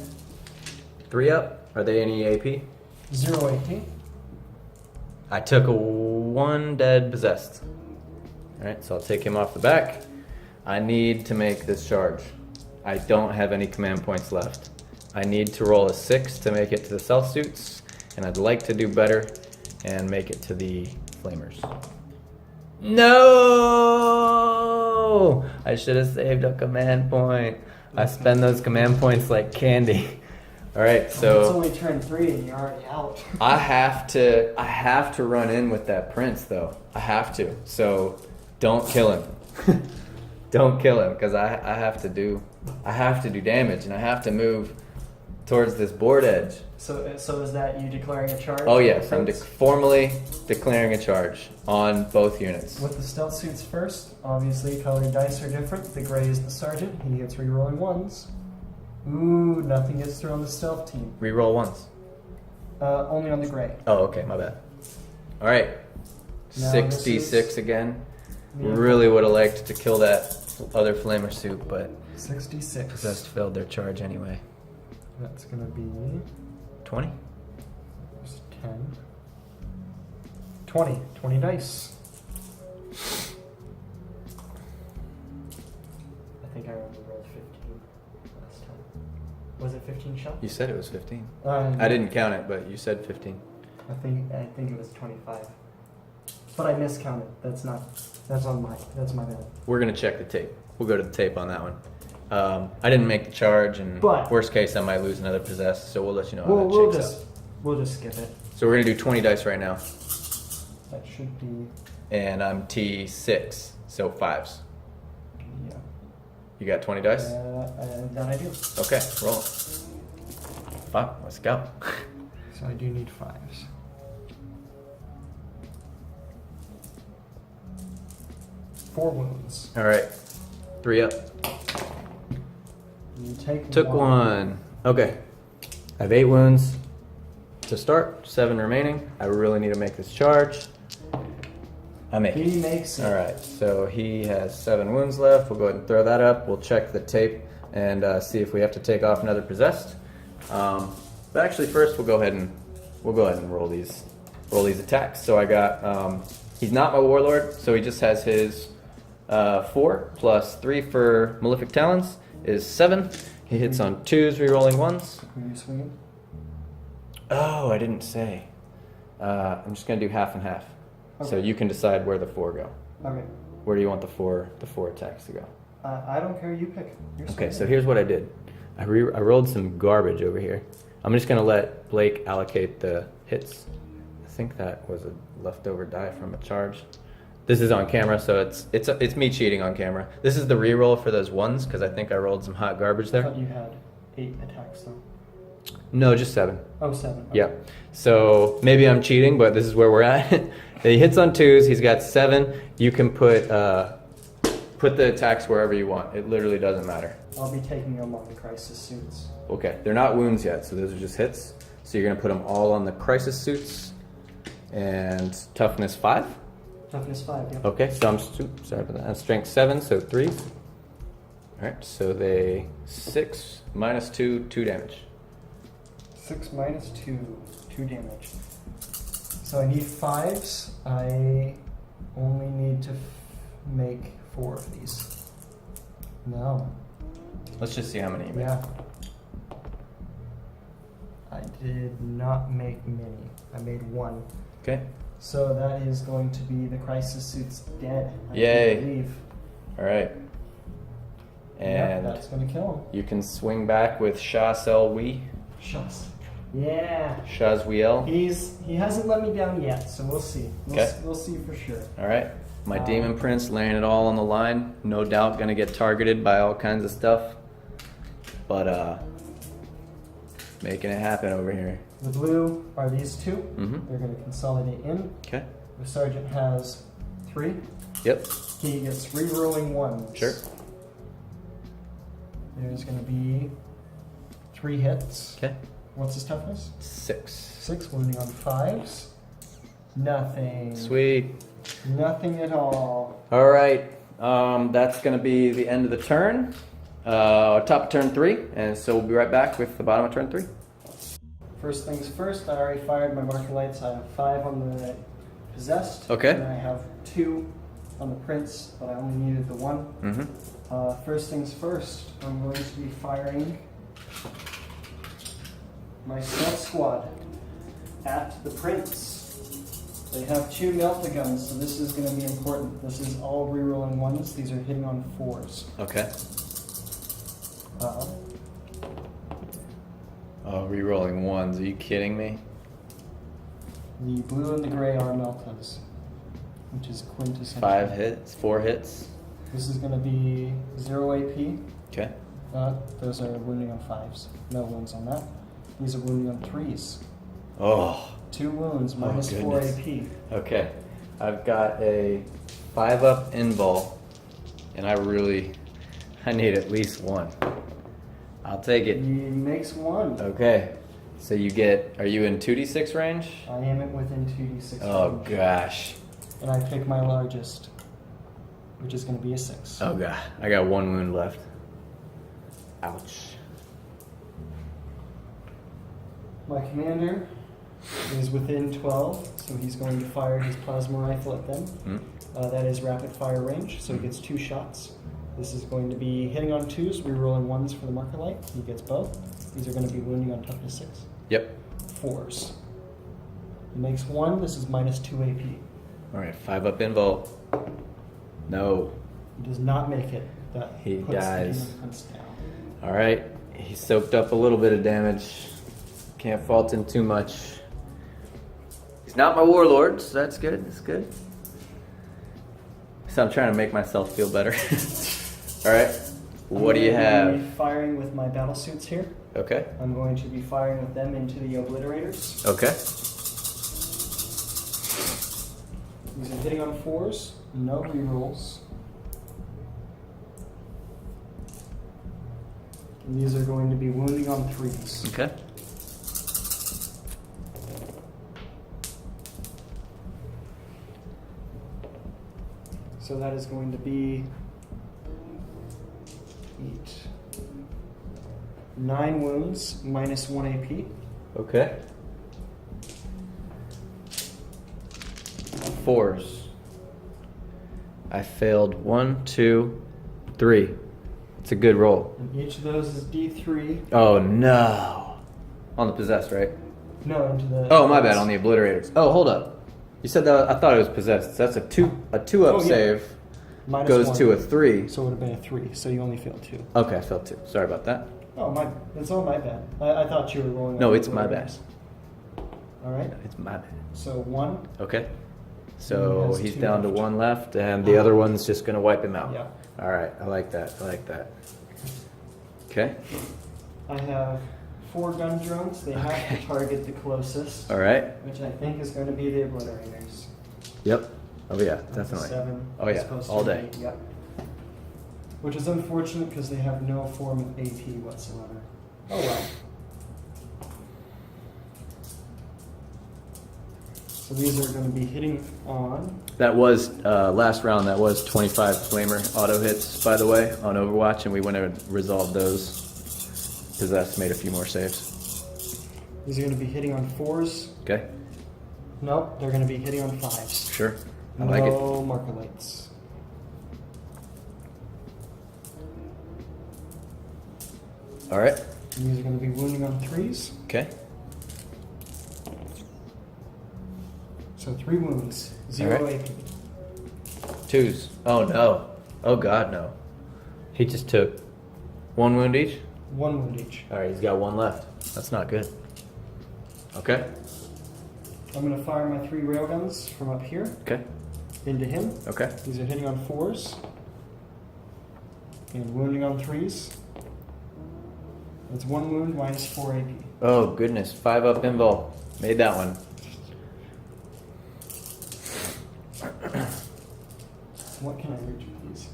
3 up. Are they any AP? 0 AP. I took a 1 dead possessed. Alright, so I'll take him off the back. I need to make this charge. I don't have any command points left. I need to roll a 6 to make it to the stealth suits, and I'd like to do better and make it to the flamers. No! I should have saved a command point. I spend those command points like candy. Alright, so It's only turn 3 and you're already out. I have to run in with that prince though. I have to. So don't kill him. Don't kill him, because I have to do damage, and I have to move towards this board edge. So is that you declaring a charge? Oh yes, I'm formally declaring a charge on both units. With the stealth suits first, obviously colored dice are different. The gray is the sergeant. He gets rerolling 1s. Ooh, nothing gets through on the stealth team. Reroll 1s. Only on the gray. Oh, okay, my bad. All right, Now 66 again. Yeah. Really would have liked to kill that other flamer suit, but 66. possessed failed their charge anyway. That's gonna be 20. 10. 20. 20 dice. I think I only rolled 15 last time. Was it 15 shots? You said it was 15. I I didn't count it, but you said 15. I think it was 25. But I miscounted. That's my bad. We're gonna check the tape. We'll go to the tape on that one. I didn't make the charge, and But- worst case, I might lose another possessed. So we'll let you know how that shakes out. We'll just skip it. So we're gonna do 20 dice right now, That should be and I'm T6, so 5s. yeah. You got 20 dice? That I do. Okay, roll. 5. Let's go. So I do need 5s. Four wounds. All right, 3 up. You take Took 1. Okay, I have 8 wounds to start. 7 remaining. I really need to make this charge. I make it. He makes it. All right, so he has 7 wounds left. We'll go ahead and throw that up. We'll check the tape and see if we have to take off another possessed. But actually, first we'll go ahead and roll these attacks. So I got he's not my warlord, so he just has his 4 plus 3 for Malefic Talons is 7. He hits on 2s, rerolling 1s. Can you swing it? Oh, I didn't say. I'm just gonna do half and half. So Okay. you can decide where the 4 go. Okay. Where do you want the four attacks to go? I don't care. You pick. You're Okay, so swinging. here's what I did. I rolled some garbage over here. I'm just gonna let Blake allocate the hits. I think that was a leftover die from a charge. This is on camera, so it's me cheating on camera. This is the reroll for those 1s because I think I rolled some hot garbage I there. thought you had 8 attacks though. No, just 7. Oh, 7. Okay. Yeah. So maybe I'm cheating, but this is where we're at. He hits on 2s. He's got 7. You can put the attacks wherever you want. It literally doesn't matter. I'll be taking them on the crisis suits. Okay, they're not wounds yet, so those are just hits. So you're gonna put them all on the crisis suits, and toughness 5. Toughness 5. Yep. Okay, so I'm sorry about that. Strength 7, so 3s. All right, so they 6 minus 2, 2 damage. 6 minus 2, 2 damage. So I need 5s. I only need to make 4 of these. No. Let's just see how many you make. Yeah. I did not make many. I made one. Okay. So that is going to be the crisis suit's dead. Yay. I believe. All right. And that's going to kill him. you can swing back with Shas El-Wee. Shots. Yeah. Shazwiel. He hasn't let me down yet, so we'll see. We'll see for sure. All right. My Demon Prince laying it all on the line. No doubt going to get targeted by all kinds of stuff. But making it happen over here. The blue are these two. Mm-hmm. They're going to consolidate in. Okay. The sergeant has 3. Yep. He gets rerolling 1s. Sure. There's going to be 3 hits. Okay. What's his toughness? 6. 6, wounding on 5s. Nothing. Sweet. Nothing at all. All right. That's going to be the end of the turn. Top of turn 3. And so we'll be right back with the bottom of turn 3. First things first, I already fired my marker lights. I have 5 on the possessed. Okay. And I have 2 on the prince, but I only needed the 1. Mm-hmm. First things first, I'm going to be firing my stealth squad at the prince. They have 2 melta guns, so this is going to be important. This is all rerolling 1s. These are hitting on 4s. Okay. Oh, rerolling 1s. Are you kidding me? The blue and the gray are meltas, which is quintessential. 5 hits, 4 hits. This is going to be 0 AP. Okay. Those are wounding on 5s. No wounds on that. These are wounding on 3s. Oh. 2 wounds, minus 4 goodness. AP. Okay. I've got a 5-up invul, and I need at least 1. I'll take it. He makes 1. Okay. So are you in 2d6 range? I am within 2d6 Oh range. gosh. And I pick my largest, which is going to be a 6. Oh god. I got 1 wound left. Ouch. My commander is within 12, so he's going to fire his plasma rifle at them. That is rapid fire range, so he gets 2 shots. This is going to be hitting on 2s, rerolling 1s for the marker light. He gets both. These are going to be wounding on toughness 6. Yep. 4s. He makes 1. This is minus 2 AP. Alright, 5-up invul. No. He does not make it. That He puts dies. the Demon Prince down. Alright. He soaked up a little bit of damage. Can't fault him too much. He's not my warlord, so that's good. That's good. So I'm trying to make myself feel better. Alright. What do you I'm going have? to be firing with my battle suits here. Okay. I'm going to be firing with them into the obliterators. Okay. These are hitting on 4s, no rerolls. And these are going to be wounding on 3s. Okay. So that is going to be 9 wounds, minus 1 AP. Okay. 4s. I failed 1, 2, 3. It's a good roll. And each of those is D3. Oh no. On the possessed, right? No, into the... Oh, my bad, on the obliterators. Oh, hold up. You said that, I thought it was possessed. So that's a 2-up save. Minus Goes 1. to a 3. So it would have been a 3, so you only failed 2. Okay, I failed 2. Sorry about that. Oh, it's all my bad. I thought you were rolling... No, on it's my bad. obliterators. All right. It's my bad. So 1. Okay. So He has he's 2 down to left. 1 left, and the other one's just going to wipe him out. Yeah. All right, I like that. I like that. Okay. I have 4 gun drones. They have to target the closest. All right. Which I think is going to be the obliterators. Yep. Oh yeah, definitely. 7. Oh, yeah, as opposed all to day. 8, yep. Which is unfortunate because they have no form of AP whatsoever. Oh well. So these are going to be hitting on... That was, last round, that was 25 flamer auto hits, by the way, on Overwatch, and we went and resolved those. Possessed made a few more saves. These are going to be hitting on 4s. Okay. Nope, they're going to be hitting on 5s. Sure. I like it. No marker lights. All right. And these are going to be wounding on 3s. Okay. So 3 wounds, 0 All right. AP. 2s. Oh no. Oh god, no. He just took 1 wound each? 1 wound each. Alright, he's got 1 left. That's not good. Okay. I'm going to fire my 3 railguns from up here Okay. into him. Okay. These are hitting on 4s and wounding on 3s. That's 1 wound minus 4 AP. Oh goodness. 5 up invul. Made that one. What can I reach with these?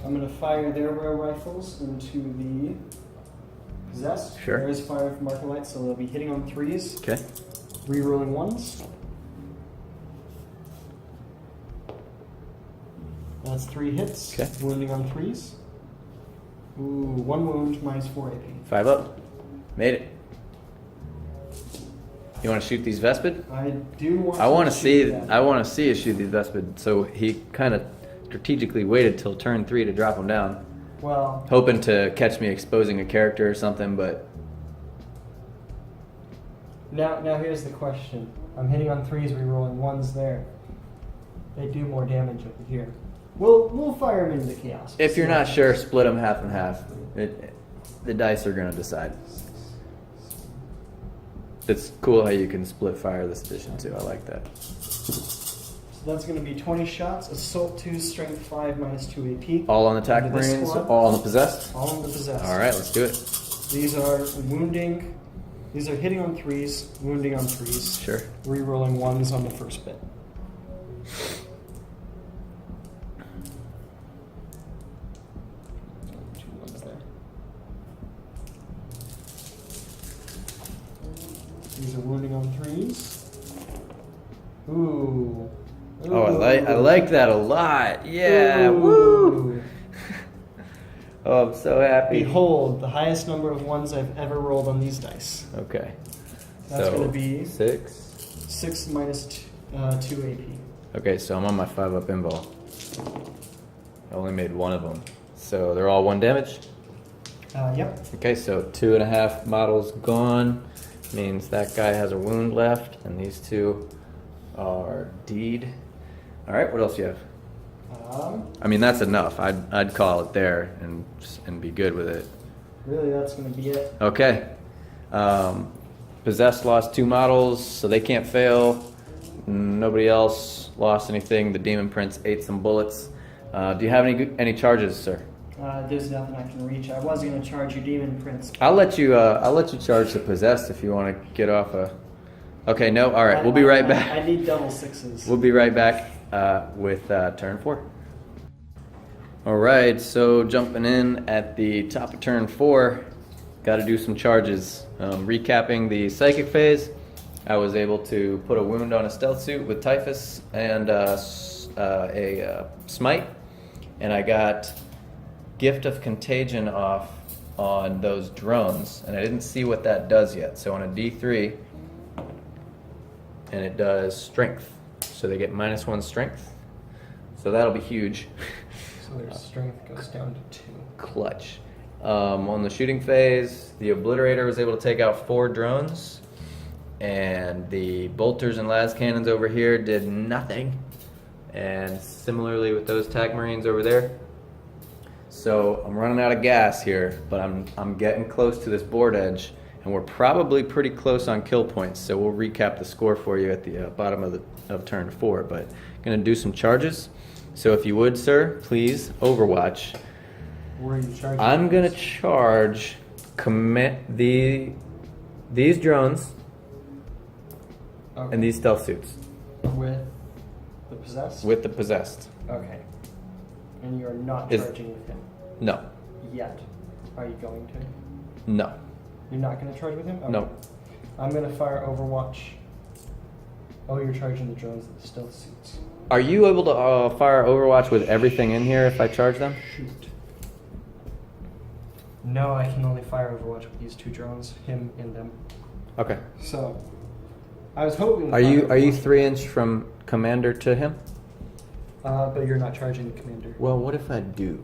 I'm going to fire their rail rifles into the possessed. Sure. There is fire from marker light, so they'll be hitting on 3s. Okay. Rerolling 1s. That's 3 hits. Okay. Wounding on 3s. Ooh, 1 wound minus 4 AP. 5 up. Made it. You want to shoot these Vespid? I do want I want to shoot see. that. I want to see you shoot these Vespid. So he kind of strategically waited till turn 3 to drop them down, Well, hoping to catch me exposing a character or something. But now here's the question. I'm hitting on 3s, rerolling 1s there. They do more damage over here. We'll fire them into chaos. if you're See not what sure, happens. split them half and half. The dice are gonna decide. It's cool how you can split fire this edition too. I like that. So that's going to be 20 shots. Assault 2, Strength 5, minus 2 AP. All on the attack Into this marines. squad. All on the possessed. All in the possessed. All right, let's do it. These are wounding. These are hitting on 3s, wounding on 3s. Sure. Rerolling 1s on the first bit. Two 1s there. These are wounding on 3s. Ooh. Oh, I like that a lot. Yeah. Woo. Oh, I'm so happy. Behold, the highest number of 1s I've ever rolled on these dice. Okay. That's So, going to be 6. 6 minus 2 AP. Okay, so I'm on my 5 up invul. I only made 1 of them. So they're all 1 damage? Yep. Okay, so 2.5 models gone. Means that guy has a wound left, and these 2 are deed. Alright, what else you have? I mean, that's enough. I'd call it there and be good with it. Really, that's going to be it. Okay. Possessed lost 2 models, so they can't fail. Nobody else lost anything. The Demon Prince ate some bullets. Do you have any charges, sir? There's nothing I can reach. I was going to charge you Demon Prince. I'll let you charge the Possessed if you want to get off a. Okay, no. All right, we'll be right back. I need double 6s. We'll be right back with turn 4. All right, so jumping in at the top of turn 4, got to do some charges. Recapping the psychic phase, I was able to put a wound on a stealth suit with typhus and a smite, and I got gift of contagion off on those drones, and I didn't see what that does yet. So on a D3, and it does strength, so they get -1 strength. So that'll be huge. So their strength goes down to 2. Clutch. On the shooting phase, the Obliterator was able to take out 4 drones, and the bolters and las cannons over here did nothing. And similarly with those tag marines over there. So I'm running out of gas here, but I'm getting close to this board edge, and we're probably pretty close on kill points. So we'll recap the score for you at the bottom of turn 4. But I'm gonna do some charges. So if you would, sir, please Overwatch. Where are you charging? I'm gonna charge these drones Okay. and these stealth suits With the possessed? with the possessed. Okay. And you're not Is- charging with him No, yet. Are you going to? no, You're not going to charge with him? Okay. no. I'm going to fire Overwatch. Oh, you're charging the drones with the stealth suits. Are you able to fire Overwatch with everything in here if I charge them? Shoot. No, I can only fire Overwatch with these 2 drones, him and them. Okay. So, I was hoping. to Are you fire Overwatch, 3-inch from commander to him? but you're not charging the commander. Well, what if I do?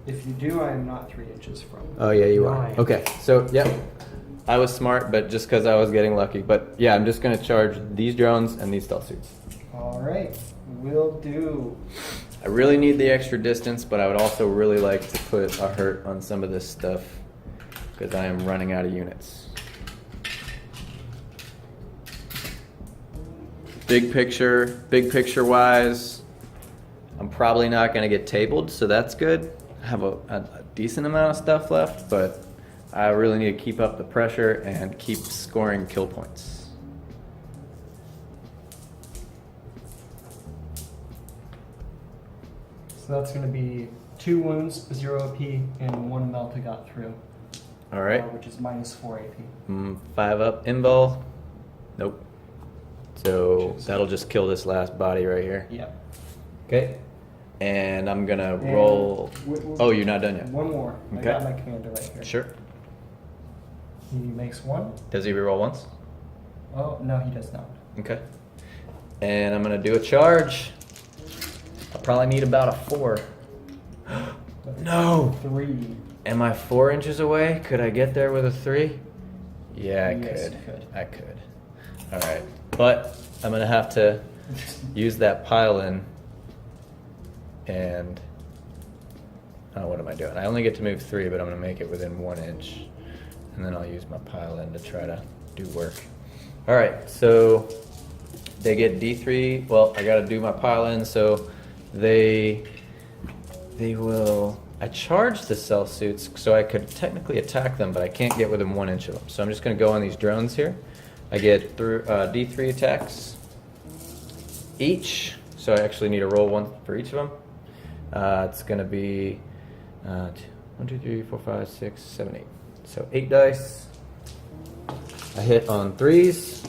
If you do, I am not 3 inches from. Oh yeah, you are. Right. Okay, so yep. I was smart, but just because I was getting lucky. But yeah, I'm just gonna charge these drones and these stealth suits. All right, will do. I really need the extra distance, but I would also really like to put a hurt on some of this stuff because I am running out of units. Big picture wise, I'm probably not gonna get tabled, so that's good. I have a decent amount of stuff left, but I really need to keep up the pressure and keep scoring kill points. So that's going to be 2 wounds, 0 AP, and 1 melt I got through. All right. Which is minus 4 AP. 5 up invul. Nope. So that'll just kill this last body right here. Yep. Okay. And I'm gonna And roll. Oh, you're not done yet. One more. Okay. I got my commander right here. Sure. He makes 1. Does he reroll once? Oh, no, he does not. Okay. And I'm gonna do a charge. I'll probably need about a 4. No! 3. Am I 4 inches away? Could I get there with a 3? Yeah, I Yes, could. you could. I could. Alright. But I'm gonna have to use that pile in. And oh, what am I doing? I only get to move 3, but I'm gonna make it within 1 inch. And then I'll use my pile in to try to do work. Alright, so they get D3. Well, I gotta do my pile in, so they will. I charged the cell suits so I could technically attack them, but I can't get within 1 inch of them. So I'm just gonna go on these drones here. I get through D3 attacks each, so I actually need to roll 1 for each of them. It's gonna be 1, 2, 3, 4, 5, 6, 7, 8. So 8 dice. I hit on 3s.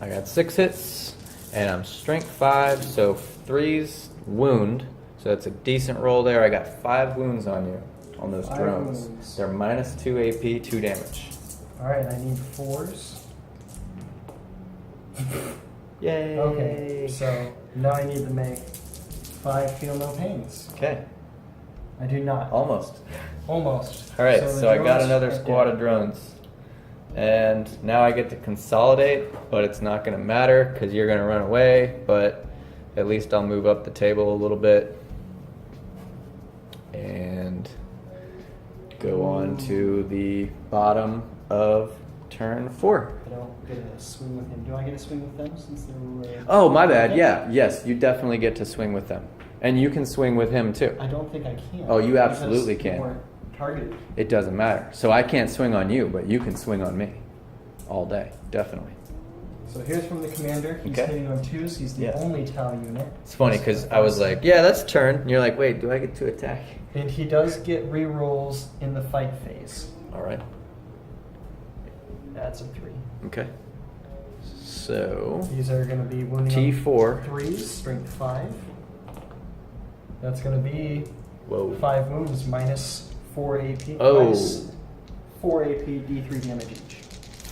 I got 6 hits, and I'm strength 5, so 3s wound. So that's a decent roll there. I got 5 wounds on you on those 5 drones. wounds. They're minus 2 AP, 2 damage. Alright, I need 4s. Yay! Okay, so now I need to make 5 feel no pains. Okay, I do not. almost. Almost. All right, the so I got drones another are squad dead. of drones. And now I get to consolidate, but it's not going to matter because you're going to run away, but at least I'll move up the table a little bit and go on to the bottom of turn 4. I don't get a swing with him. Do I get a swing with them since they're... Oh, my bad. Yeah, yes, you definitely get to swing with them. And you can swing with him too. I don't think I can. Oh, you absolutely because can. you weren't targeted. It doesn't matter. So I can't swing on you, but you can swing on me all day, definitely. So here's from the commander. He's Okay. hitting on 2s. He's the Yeah. only Tau unit. It's funny because I was like, yeah, that's turn. And you're like, wait, do I get to attack? And he does get rerolls in the fight phase. All right. That's a 3. Okay. So These are going to be wounding T4. 3s, strength 5. That's going to be Whoa. 5 wounds minus 4 AP. Oh. Minus 4 AP, D3 damage each.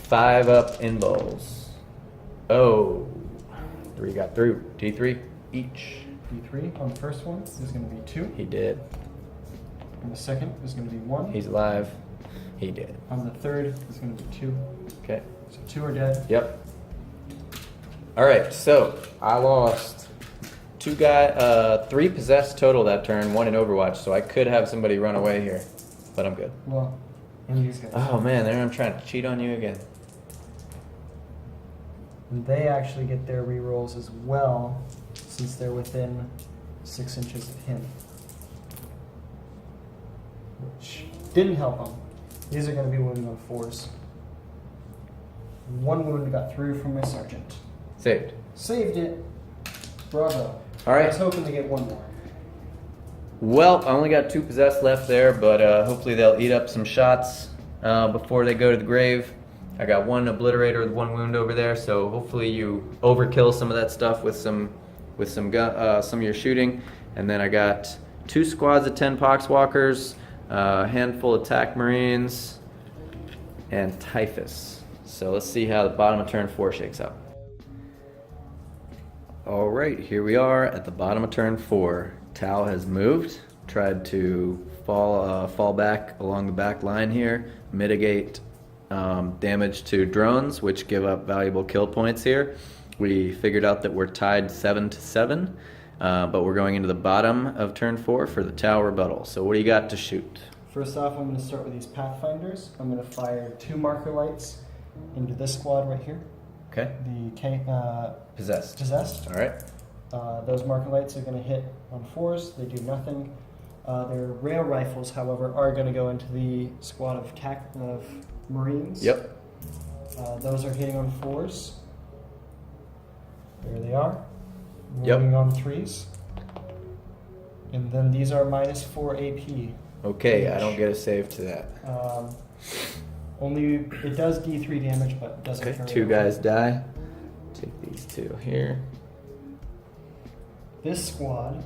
5 up in bowls. Oh. 3 got through. D3 each. D3 on the first one is going to be 2. He did. On the second is going to be 1. He's alive. He did. On the third is going to be 2. Okay. So 2 are dead. Yep. All right. So I lost 3 possessed total that turn, 1 in Overwatch. So I could have somebody run away here, but I'm good. Well, and these guys. Oh man, there I'm trying to cheat on you again. And they actually get their rerolls as well, since they're within 6 inches of him. Which didn't help them. These are going to be wounding on 4s. 1 wound got through from my sergeant. Saved. Saved it. Bravo. All right. I was hoping to get 1 more. Well, I only got 2 possessed left there, but hopefully they'll eat up some shots before they go to the grave. I got 1 obliterator with 1 wound over there, so hopefully you overkill some of that stuff with some of your shooting. And then I got 2 squads of 10 poxwalkers, a handful of attack marines, and typhus. So let's see how the bottom of turn 4 shakes out. All right, here we are at the bottom of turn 4. Tau has moved, tried to fall back along the back line here, mitigate damage to drones, which give up valuable kill points here. We figured out that we're tied 7-7, but we're going into the bottom of turn 4 for the Tau rebuttal. So what do you got to shoot? First off, I'm going to start with these Pathfinders. I'm going to fire 2 marker lights into this squad right here. Okay. The Possessed. Possessed. All right. Those marker lights are going to hit on 4s. They do nothing. Their rail rifles, however, are going to go into the squad of Marines. Yep. Those are hitting on 4s. There they are. Yep. Moving on 3s. And then these are -4 AP. Okay, I don't get a save to that. Only it does D3 damage, but it doesn't. Okay, carry 2 over. guys die. Take these 2 here. This squad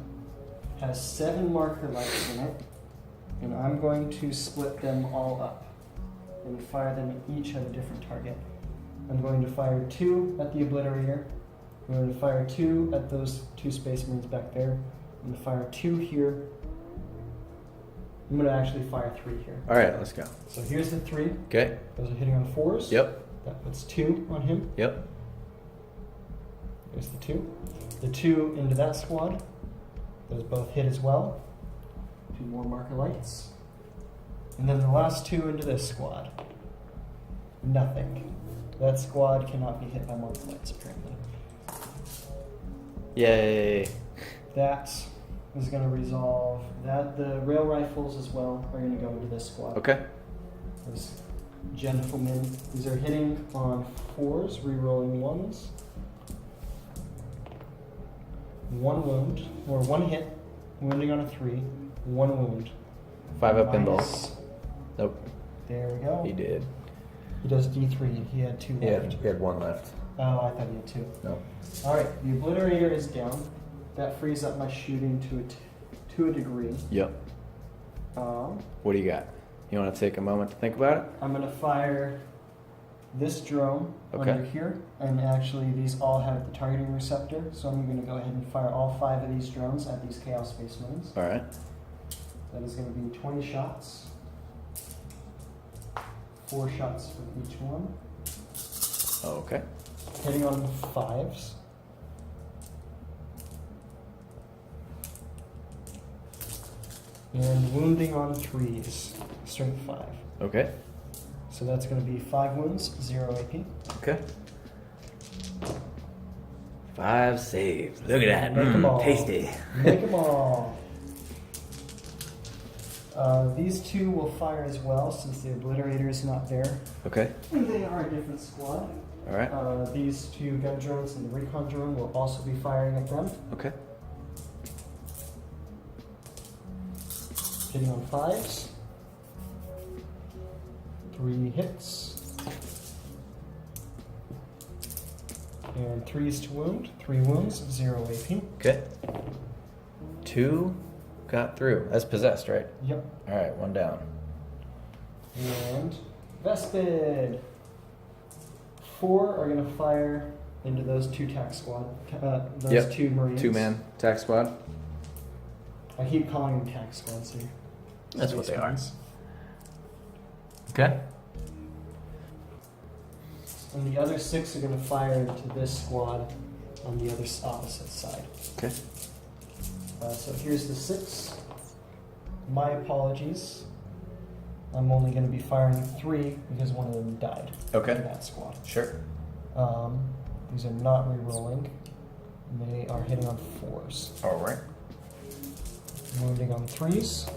has 7 marker lights in it, and I'm going to split them all up and fire them each at a different target. I'm going to fire 2 at the Obliterator. I'm going to fire 2 at those 2 Space Marines back there. I'm going to fire 2 here. I'm going to actually fire 3 here. All right, let's go. So here's the 3. Okay. Those are hitting on 4s. Yep. That puts 2 on him. Yep. There's the 2. The 2 into that squad. Those both hit as well. 2 more marker lights. And then the last 2 into this squad. Nothing. That squad cannot be hit by marker lights, apparently. Yay. That is going to resolve that. The rail rifles as well are going to go into this squad. Okay. Those gentlemen. These are hitting on 4s, re-rolling 1s. 1 wound, or 1 hit, wounding on a 3, 1 wound. 5 up pinball. Minus- Nope. There we go. He did. He does D3. He had 2 left. He had 1 left. Oh, I thought he had 2. No. Alright, the Obliterator is down. That frees up my shooting to a degree. Yep. Um, What do you got? You want to take a moment to think about it? I'm going to fire this drone Okay. under here. And actually, these all have the targeting receptor. So I'm going to go ahead and fire all 5 of these drones at these Chaos Space Marines. All right. That is going to be 20 shots. 4 shots for each one. Okay. Hitting on 5s. And wounding on 3s. Strength 5. Okay. So that's going to be 5 wounds, 0 AP. Okay. 5 saves. Look at that. Make 'em all. Tasty. Make them all. These 2 will fire as well since the Obliterator is not there. Okay. And they are a different squad. All right. These 2 gun drones and the recon drone will also be firing at them. Okay. Hitting on 5s. 3 hits. And 3s to wound. 3 wounds, 0 AP. Okay. 2 got through. That's possessed, right? Yep. All right. 1 down. And Vespid. 4 are going to fire into those 2 tac squad. Those Yep. 2 Marines. 2-man attack squad. I keep calling them tac squads here. That's what they are. Marines. Okay. And the other 6 are going to fire into this squad on the other opposite side. Okay. So here's the 6. My apologies. I'm only going to be firing 3 because one of them died. Okay. In that squad. Sure. These are not re-rolling. They are hitting on 4s. All right. Wounding on 3s.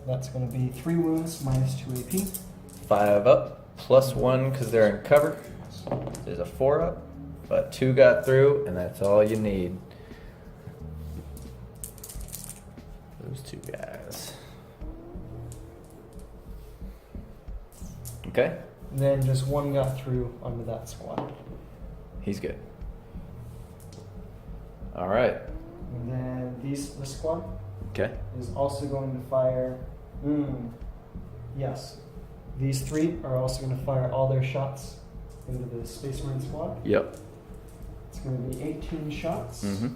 That's going to be 3 wounds minus 2 AP. 5 up, plus 1 because they're in cover. There's a 4 up, but 2 got through, and that's all you need. Those 2 guys. Okay. Then just 1 got through onto that squad. He's good. All right. And then this squad Okay. is also going to fire. Yes. These 3 are also going to fire all their shots into the Space Marine squad. Yep. It's going to be 18 shots. Mm-hmm.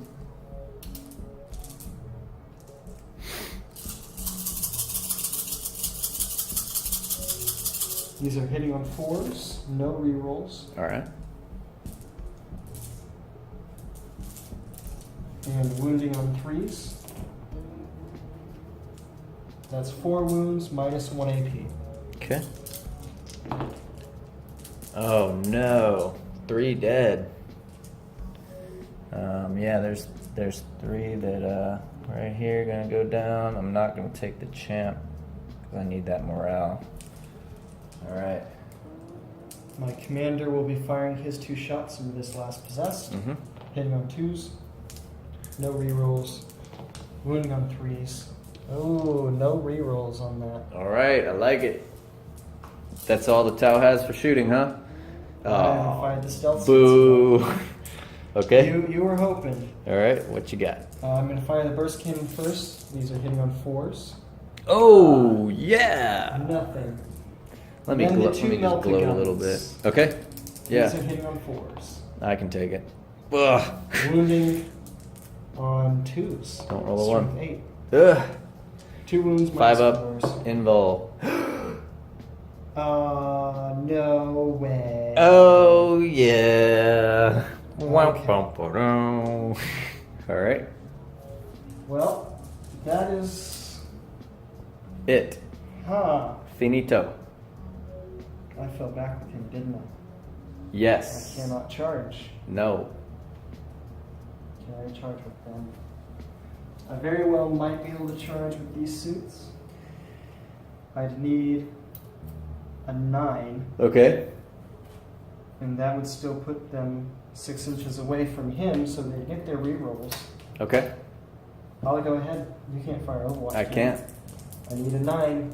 These are hitting on 4s, no rerolls. All right. And wounding on 3s. That's 4 wounds minus 1 AP. Okay. Oh no, 3 dead. Yeah, there's 3 that right here gonna go down. I'm not gonna take the champ because I need that morale. All right. My commander will be firing his 2 shots into this last possessed. Mm-hmm. Hitting on 2s. No rerolls. Wounding on 3s. Oh, no rerolls on that. All right, I like it. That's all the Tau has for shooting, huh? I fired the stealth. Boo. Okay. You were hoping. All right, what you got? I'm going to fire the burst cannon first. These are hitting on 4s. Oh yeah. Nothing. Let me And then the let two me just melted gloat a little bit. guns. Okay. Yeah. These are hitting on 4s. I can take it. Ugh. Wounding on 2s. Don't roll a Strength 1. 8. Ugh. 2 wounds 5 minus up. 4s. Invul. No way. Oh yeah. Okay. All right. Well, that is... It. Huh. Finito. I fell back with him, didn't I? Yes. I cannot charge. No. Can I charge with them? I very well might be able to charge with these suits. I'd need a 9, Okay. and that would still put them 6 inches away from him, so they get their rerolls. Okay. I'll go ahead. You can't fire Overwatch. I can't. I need a 9.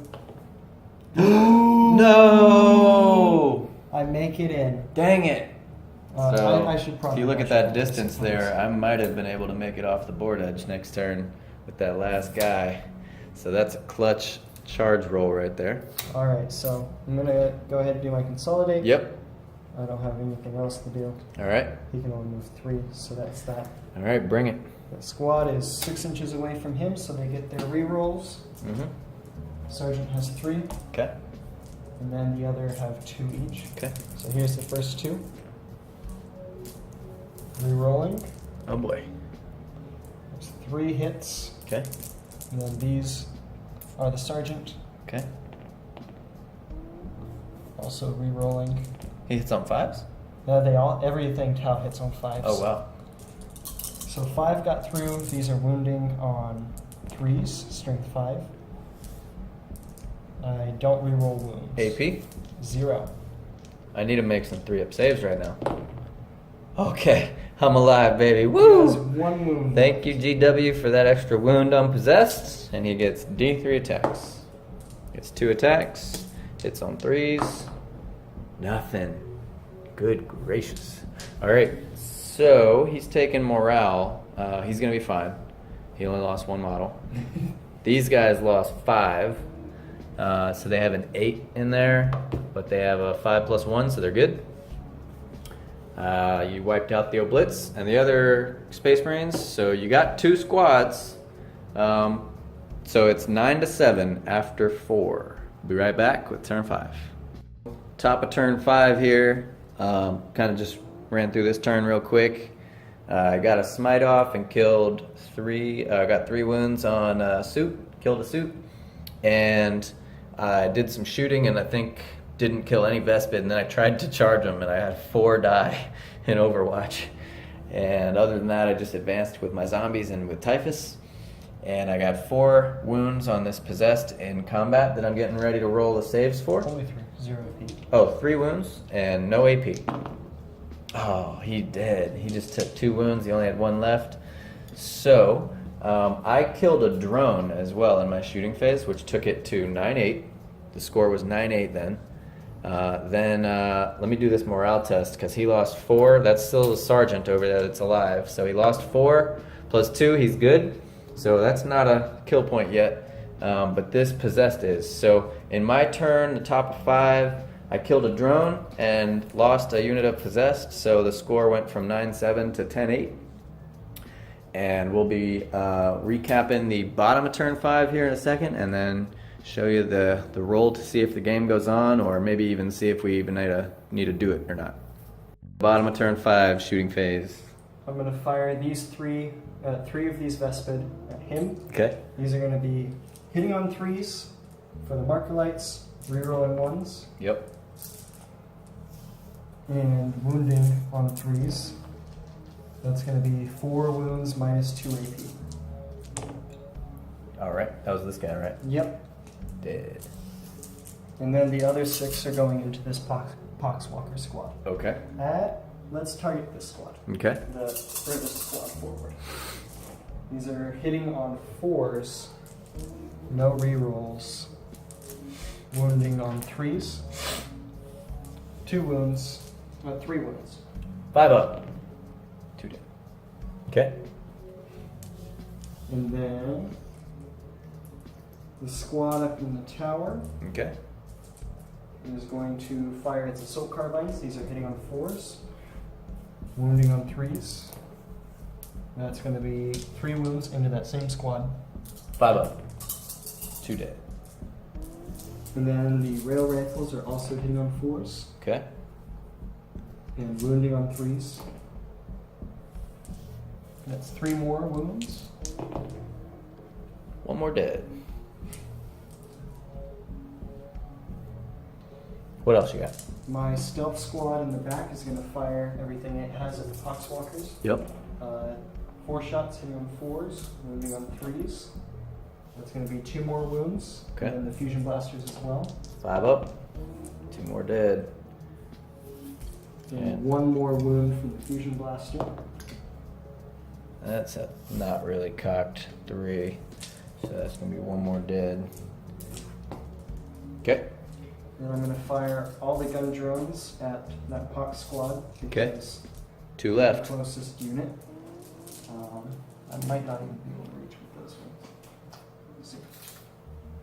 No. I make it in. Dang it. So, I should probably. if you look at watch that it, distance suppose. there, I might have been able to make it off the board edge next turn with that last guy. So that's a clutch charge roll right there. All right, so I'm gonna go ahead and do my consolidate. Yep. I don't have anything else to do. All right. He can only move 3, so that's that. All right, bring it. The squad is 6 inches away from him, so they get their rerolls. Mm-hmm. Sergeant has 3, Okay. and then the other have 2 each. Okay. So here's the first 2. Rerolling. Oh boy. There's 3 hits, Okay. and then these are the sergeant. Okay. Also rerolling. He hits on 5s? Everything Tau hits on 5s. Oh wow. So 5 got through. These are wounding on 3s, strength 5. I don't reroll wounds. AP? 0. I need to make some 3-up saves right now. Okay. I'm alive, baby. He Woo! has 1 wound. Thank you, GW, for that extra wound on possessed. And he gets D3 attacks. Gets 2 attacks. Hits on 3s. Nothing. Good gracious. Alright, so he's taking morale. He's going to be fine. He only lost 1 model. These guys lost 5. So they have an 8 in there, but they have a 5+1, so they're good. You wiped out the Oblitz and the other Space Marines, so you got 2 squads. So it's 9-7 after 4. Be right back with turn 5. Top of turn 5 here. Kind of just ran through this turn real quick. I got a smite off and killed 3. Got 3 wounds on a suit. Killed a suit, and I did some shooting and I think didn't kill any Vespid, and then I tried to charge them and I had 4 die in Overwatch. And other than that, I just advanced with my zombies and with Typhus. And I got 4 wounds on this possessed in combat that I'm getting ready to roll the saves for. Only 3. 0 AP. Oh, 3 wounds and no AP. Oh, he did. He just took 2 wounds. He only had 1 left. So, I killed a drone as well in my shooting phase, which took it to 9-8. The score was 9-8 then. Let me do this morale test, because he lost 4. That's still the sergeant over there that's alive. So he lost 4 plus 2. He's good. So that's not a kill point yet. But this possessed is. So in my turn, the top of 5, I killed a drone and lost a unit of possessed. So the score went from 9-7 to 10-8. And we'll be recapping the bottom of turn 5 here in a second, and then show you the roll to see if the game goes on, or maybe even see if we even need to do it or not. Bottom of turn 5, shooting phase. I'm going to fire these three of these Vespid at him. Okay. These are going to be hitting on 3s for the marker lights, rerolling 1s, Yep. and wounding on 3s. That's going to be 4 wounds minus 2 AP. All right. That was this guy, right? Yep. Dead. And then the other 6 are going into this Poxwalker squad. Okay. Let's target this squad. Okay. The furthest squad forward. These are hitting on 4s, no rerolls, wounding on 3s, 2 wounds, 3 wounds. 5 up. 2 down. Okay. And then the squad up in the tower Okay. is going to fire its assault carbines. These are hitting on 4s, wounding on 3s. That's going to be 3 wounds into that same squad. 5 up. 2 dead. And then the rail rifles are also hitting on 4s Okay. and wounding on 3s. That's 3 more wounds. 1 more dead. What else you got? My stealth squad in the back is going to fire everything it has at the Poxwalkers. Yep. 4 shots hitting on 4s, wounding on 3s. That's going to be 2 more wounds. Okay. And then the fusion blasters as well. 5 up. 2 more dead. And 1 more wound from the fusion blaster. That's a not really cocked 3. So that's going to be 1 more dead. Okay. And I'm going to fire all the gun drones at that Pox squad. Okay. Because 2 they're left. the closest unit. I might not even be able to reach with those ones. Let's see.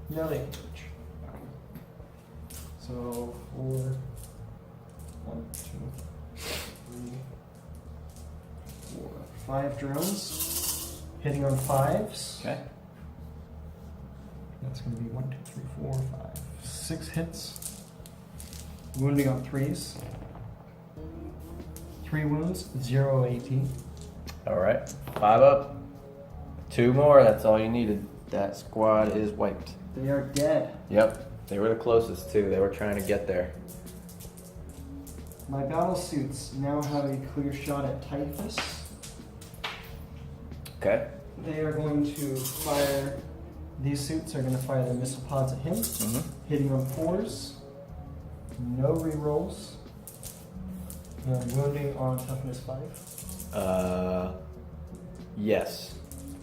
No, they can reach. Okay. So 4, 1, 2, 3, 4, 5 drones hitting on 5s. Okay. That's going to be 1, 2, 3, 4, 5, 6 hits. Wounding on 3s. 3 wounds, 0 AT. All right. 5 up. 2 more. That's all you needed. That squad is wiped. They are dead. Yep. They were the closest too. They were trying to get there. My battle suits now have a clear shot at Typhus. Okay. They are going to fire. These suits are going to fire their missile pods at him, hitting on 4s, no rerolls, and wounding on toughness 5. Yes.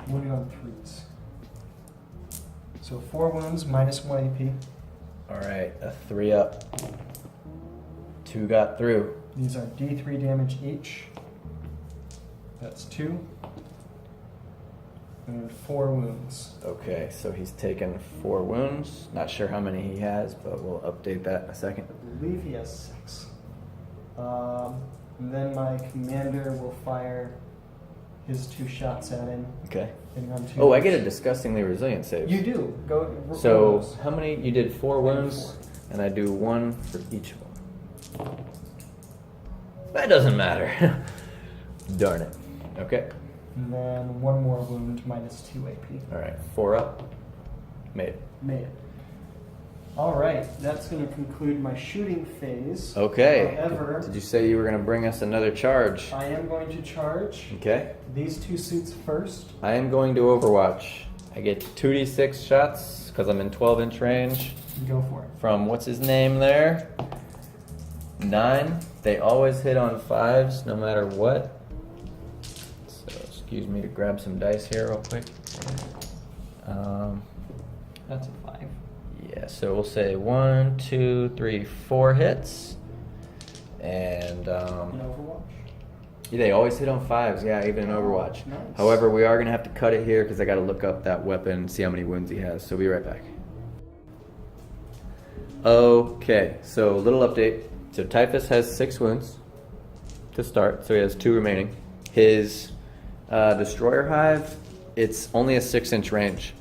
Wounding on 3s. So 4 wounds minus 1 AP. All right. A 3 up. 2 got through. These are D3 damage each. That's 2. And 4 wounds. Okay, so he's taken 4 wounds. Not sure how many he has, but we'll update that in a second. I believe he has 6. And then my commander will fire his 2 shots at him. Okay. Hitting on 2. Oh, I get a disgustingly resilient save. You do. Go. So those. how many? You did 4 wounds, and I do 1 for each of them. That doesn't matter. Darn it. Okay. And then 1 more wound minus 2 AP. All right. 4 up. Made it. Made it. All right. That's going to conclude my shooting phase. Okay. However, Did you say you were going to bring us another charge? I am going to charge Okay. these 2 suits first. I am going to Overwatch. I get 2d6 shots because I'm in 12-inch range. Go for it. From what's his name there? 9. They always hit on 5s no matter what. So excuse me to grab some dice here real quick. That's a 5. Yeah, so we'll say 1, 2, 3, 4 hits. And In Overwatch. they always hit on 5s, yeah, even in Overwatch. Nice. However, we are going to have to cut it here because I got to look up that weapon and see how many wounds he has. So be right back. Okay, so a little update. So Typhus has 6 wounds to start, so he has 2 remaining. His Destroyer Hive, it's only a 6-inch range.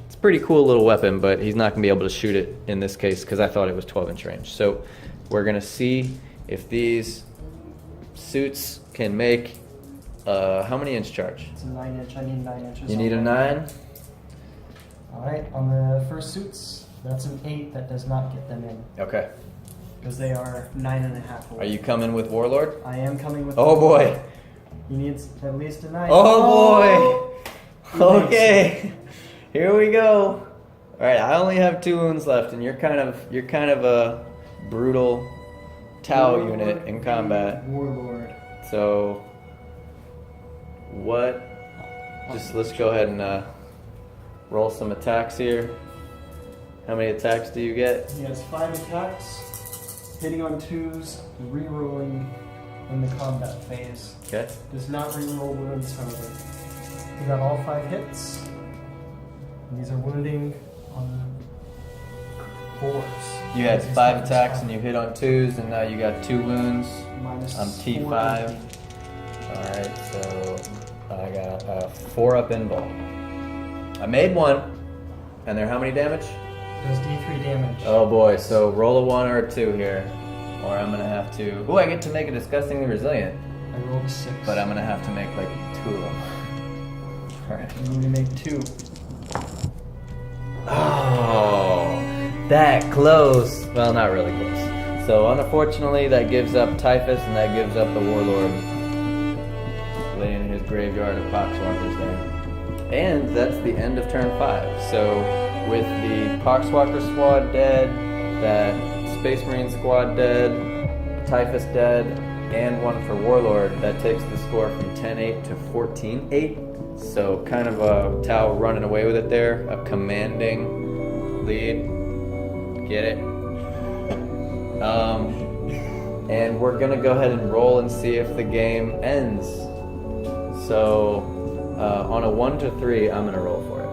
It's pretty cool little weapon, but he's not going to be able to shoot it in this case because I thought it was 12-inch range. So we're going to see if these suits can make how many inch charge? It's a 9-inch. I need 9 inches. You need a 9? All right, on the first suits, that's an 8 that does not get them in Okay. because they are 9.5. Are you coming with Warlord? I am coming with. Oh boy. He needs at least a 9. Oh boy. He makes Okay. Here we go. All right, I only have 2 wounds left, and you're kind of a brutal Tau Warlord unit in combat. Warlord. So what? Let's go ahead and roll some attacks here. How many attacks do you get? He has 5 attacks, hitting on 2s, rerolling in the combat phase. Okay. Does not reroll wounds, however. He got all 5 hits. And these are wounding on 4s. You had He's 5 minus attacks 5. and you hit on 2s, and now you got 2 wounds. Minus I'm 4 T5. wounding. Alright, so I got 4 up in ball. I made 1, and they're how many damage? Does D3 damage. Oh boy, so roll a 1 or a 2 here. Or I'm gonna have to. Ooh, I get to make a disgustingly resilient. I rolled a 6. But I'm gonna have to make like 2 of them. Alright. You need to make 2. Oh, that close. Well, not really close. So unfortunately, that gives up Typhus and that gives up the Warlord laying in his graveyard of Poxwalkers there. And that's the end of turn 5. So with the Poxwalker squad dead, that Space Marine squad dead, Typhus dead, and 1 for Warlord, that takes the score from 10-8 to 14-8. So kind of a Tau running away with it there, a commanding lead. Get it? And we're gonna go ahead and roll and see if the game ends. So on a 1 to 3, I'm gonna roll for it.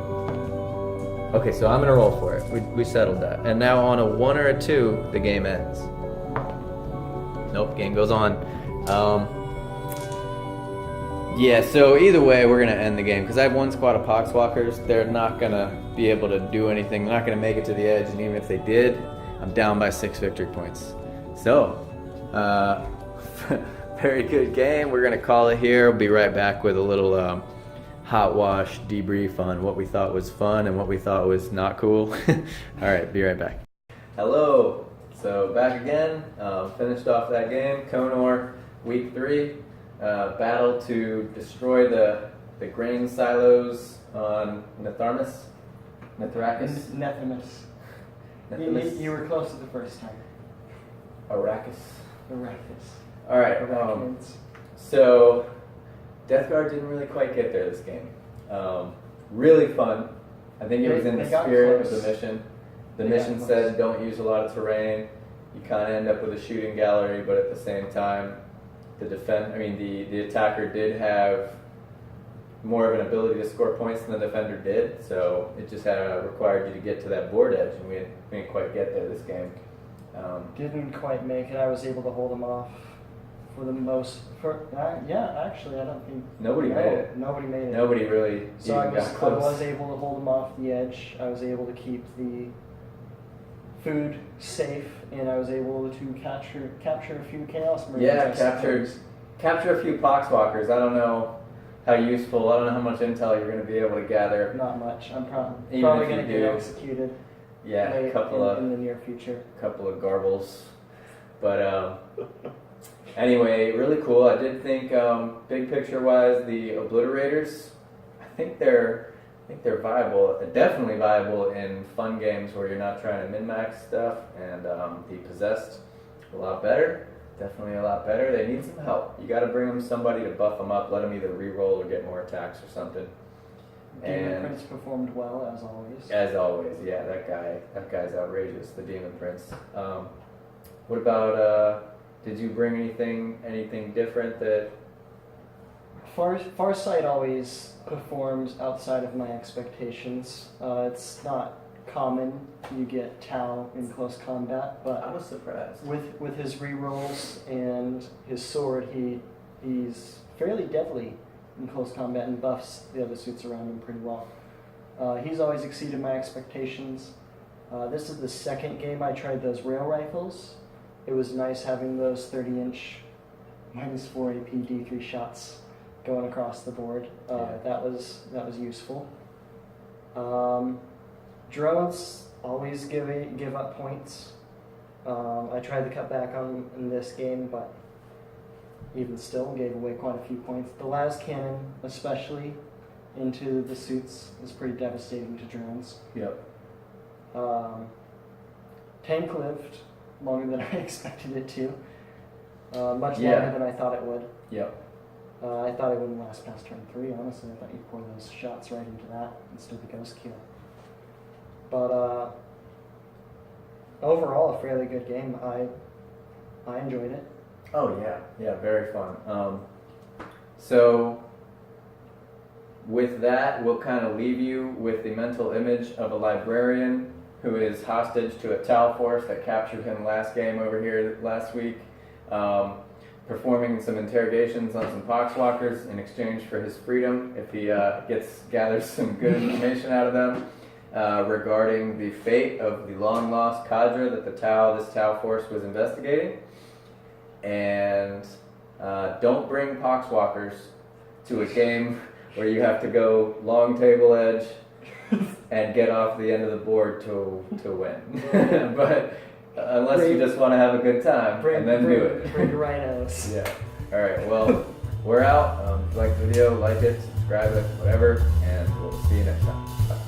Okay, so I'm gonna roll for it. We settled that. And now on a 1 or a 2, the game ends. Nope, game goes on. Yeah, so either way, we're going to end the game. Because I have 1 squad of Poxwalkers. They're not going to be able to do anything. They're not going to make it to the edge. And even if they did, I'm down by 6 victory points. So, very good game. We're going to call it here. We'll be right back with a little hot wash debrief on what we thought was fun and what we thought was not cool. All right, be right back. Hello. So, back again. Finished off that game. Konor, week 3. Battle to destroy the grain silos on Netharmus? Netharachus? Nethamus. Nethamus? You were close to the first time. Arrakis? Arrakis. Alright, Arachnids. so Death Guard didn't really quite get there this game. Really fun. I think it was in the They got spirit of close. the mission. The They got mission close. said don't use a lot of terrain. You kind of end up with a shooting gallery, but at the same time, the attacker did have more of an ability to score points than the defender did, so it just required you to get to that board edge, and we didn't quite get there this game. Didn't quite make it. I was able to hold them off for the most. Actually, I don't think Nobody made it. Nobody made it. Nobody really So even got I close. was able to hold them off the edge. I was able to keep the food safe, and I was able to capture a few Chaos Marines. Yeah, I suppose. capture a few Poxwalkers. I don't know how useful. I don't know how much intel you're going to be able to gather. Not much. I'm probably Even if going to you get do. executed. Yeah, a late couple in the of near future. garbles, but anyway, really cool. I did think, big picture wise, the Obliterators, I think they're viable, definitely viable in fun games where you're not trying to min-max stuff, and the Possessed, a lot better, definitely a lot better. They need some help. You got to bring them somebody to buff them up, let them either re-roll or get more attacks or something. Demon Prince performed well as always. As always, yeah, that guy's outrageous, the Demon Prince. What about, did you bring anything different that... Farsight always performs outside of my expectations. It's not common you get Tau in close combat, I but was surprised. with his rerolls and his sword, he's fairly deadly in close combat and buffs the other suits around him pretty well. He's always exceeded my expectations. This is the second game I tried those rail rifles. It was nice having those 30-inch -4 AP D3 shots going across the board. That was useful. Drones always give up points. I tried to cut back on in this game, but even still gave away quite a few points. The las cannon, especially into the suits, is pretty devastating to drones. Yep. Tank lived longer than I expected it to. Much Yeah. longer than I thought it would. Yep. I thought it wouldn't last past turn 3, honestly. I thought you'd pour those shots right into that instead of the ghost kill. But overall, a fairly good game. I enjoyed it. Oh yeah, yeah, very fun. So with that, we'll kind of leave you with the mental image of a librarian who is hostage to a Tau force that captured him last game over here last week, performing some interrogations on some poxwalkers in exchange for his freedom if he gathers some good information out of them regarding the fate of the long lost cadre that this Tau force was investigating. And don't bring poxwalkers to a game where you have to go long table edge and get off the end of the board to win. But unless you just want to have a good time, and then do it. Bring rhinos. Yeah. All right. Well, we're out. If you like the video, like it, subscribe it, whatever, and we'll see you next time. Bye.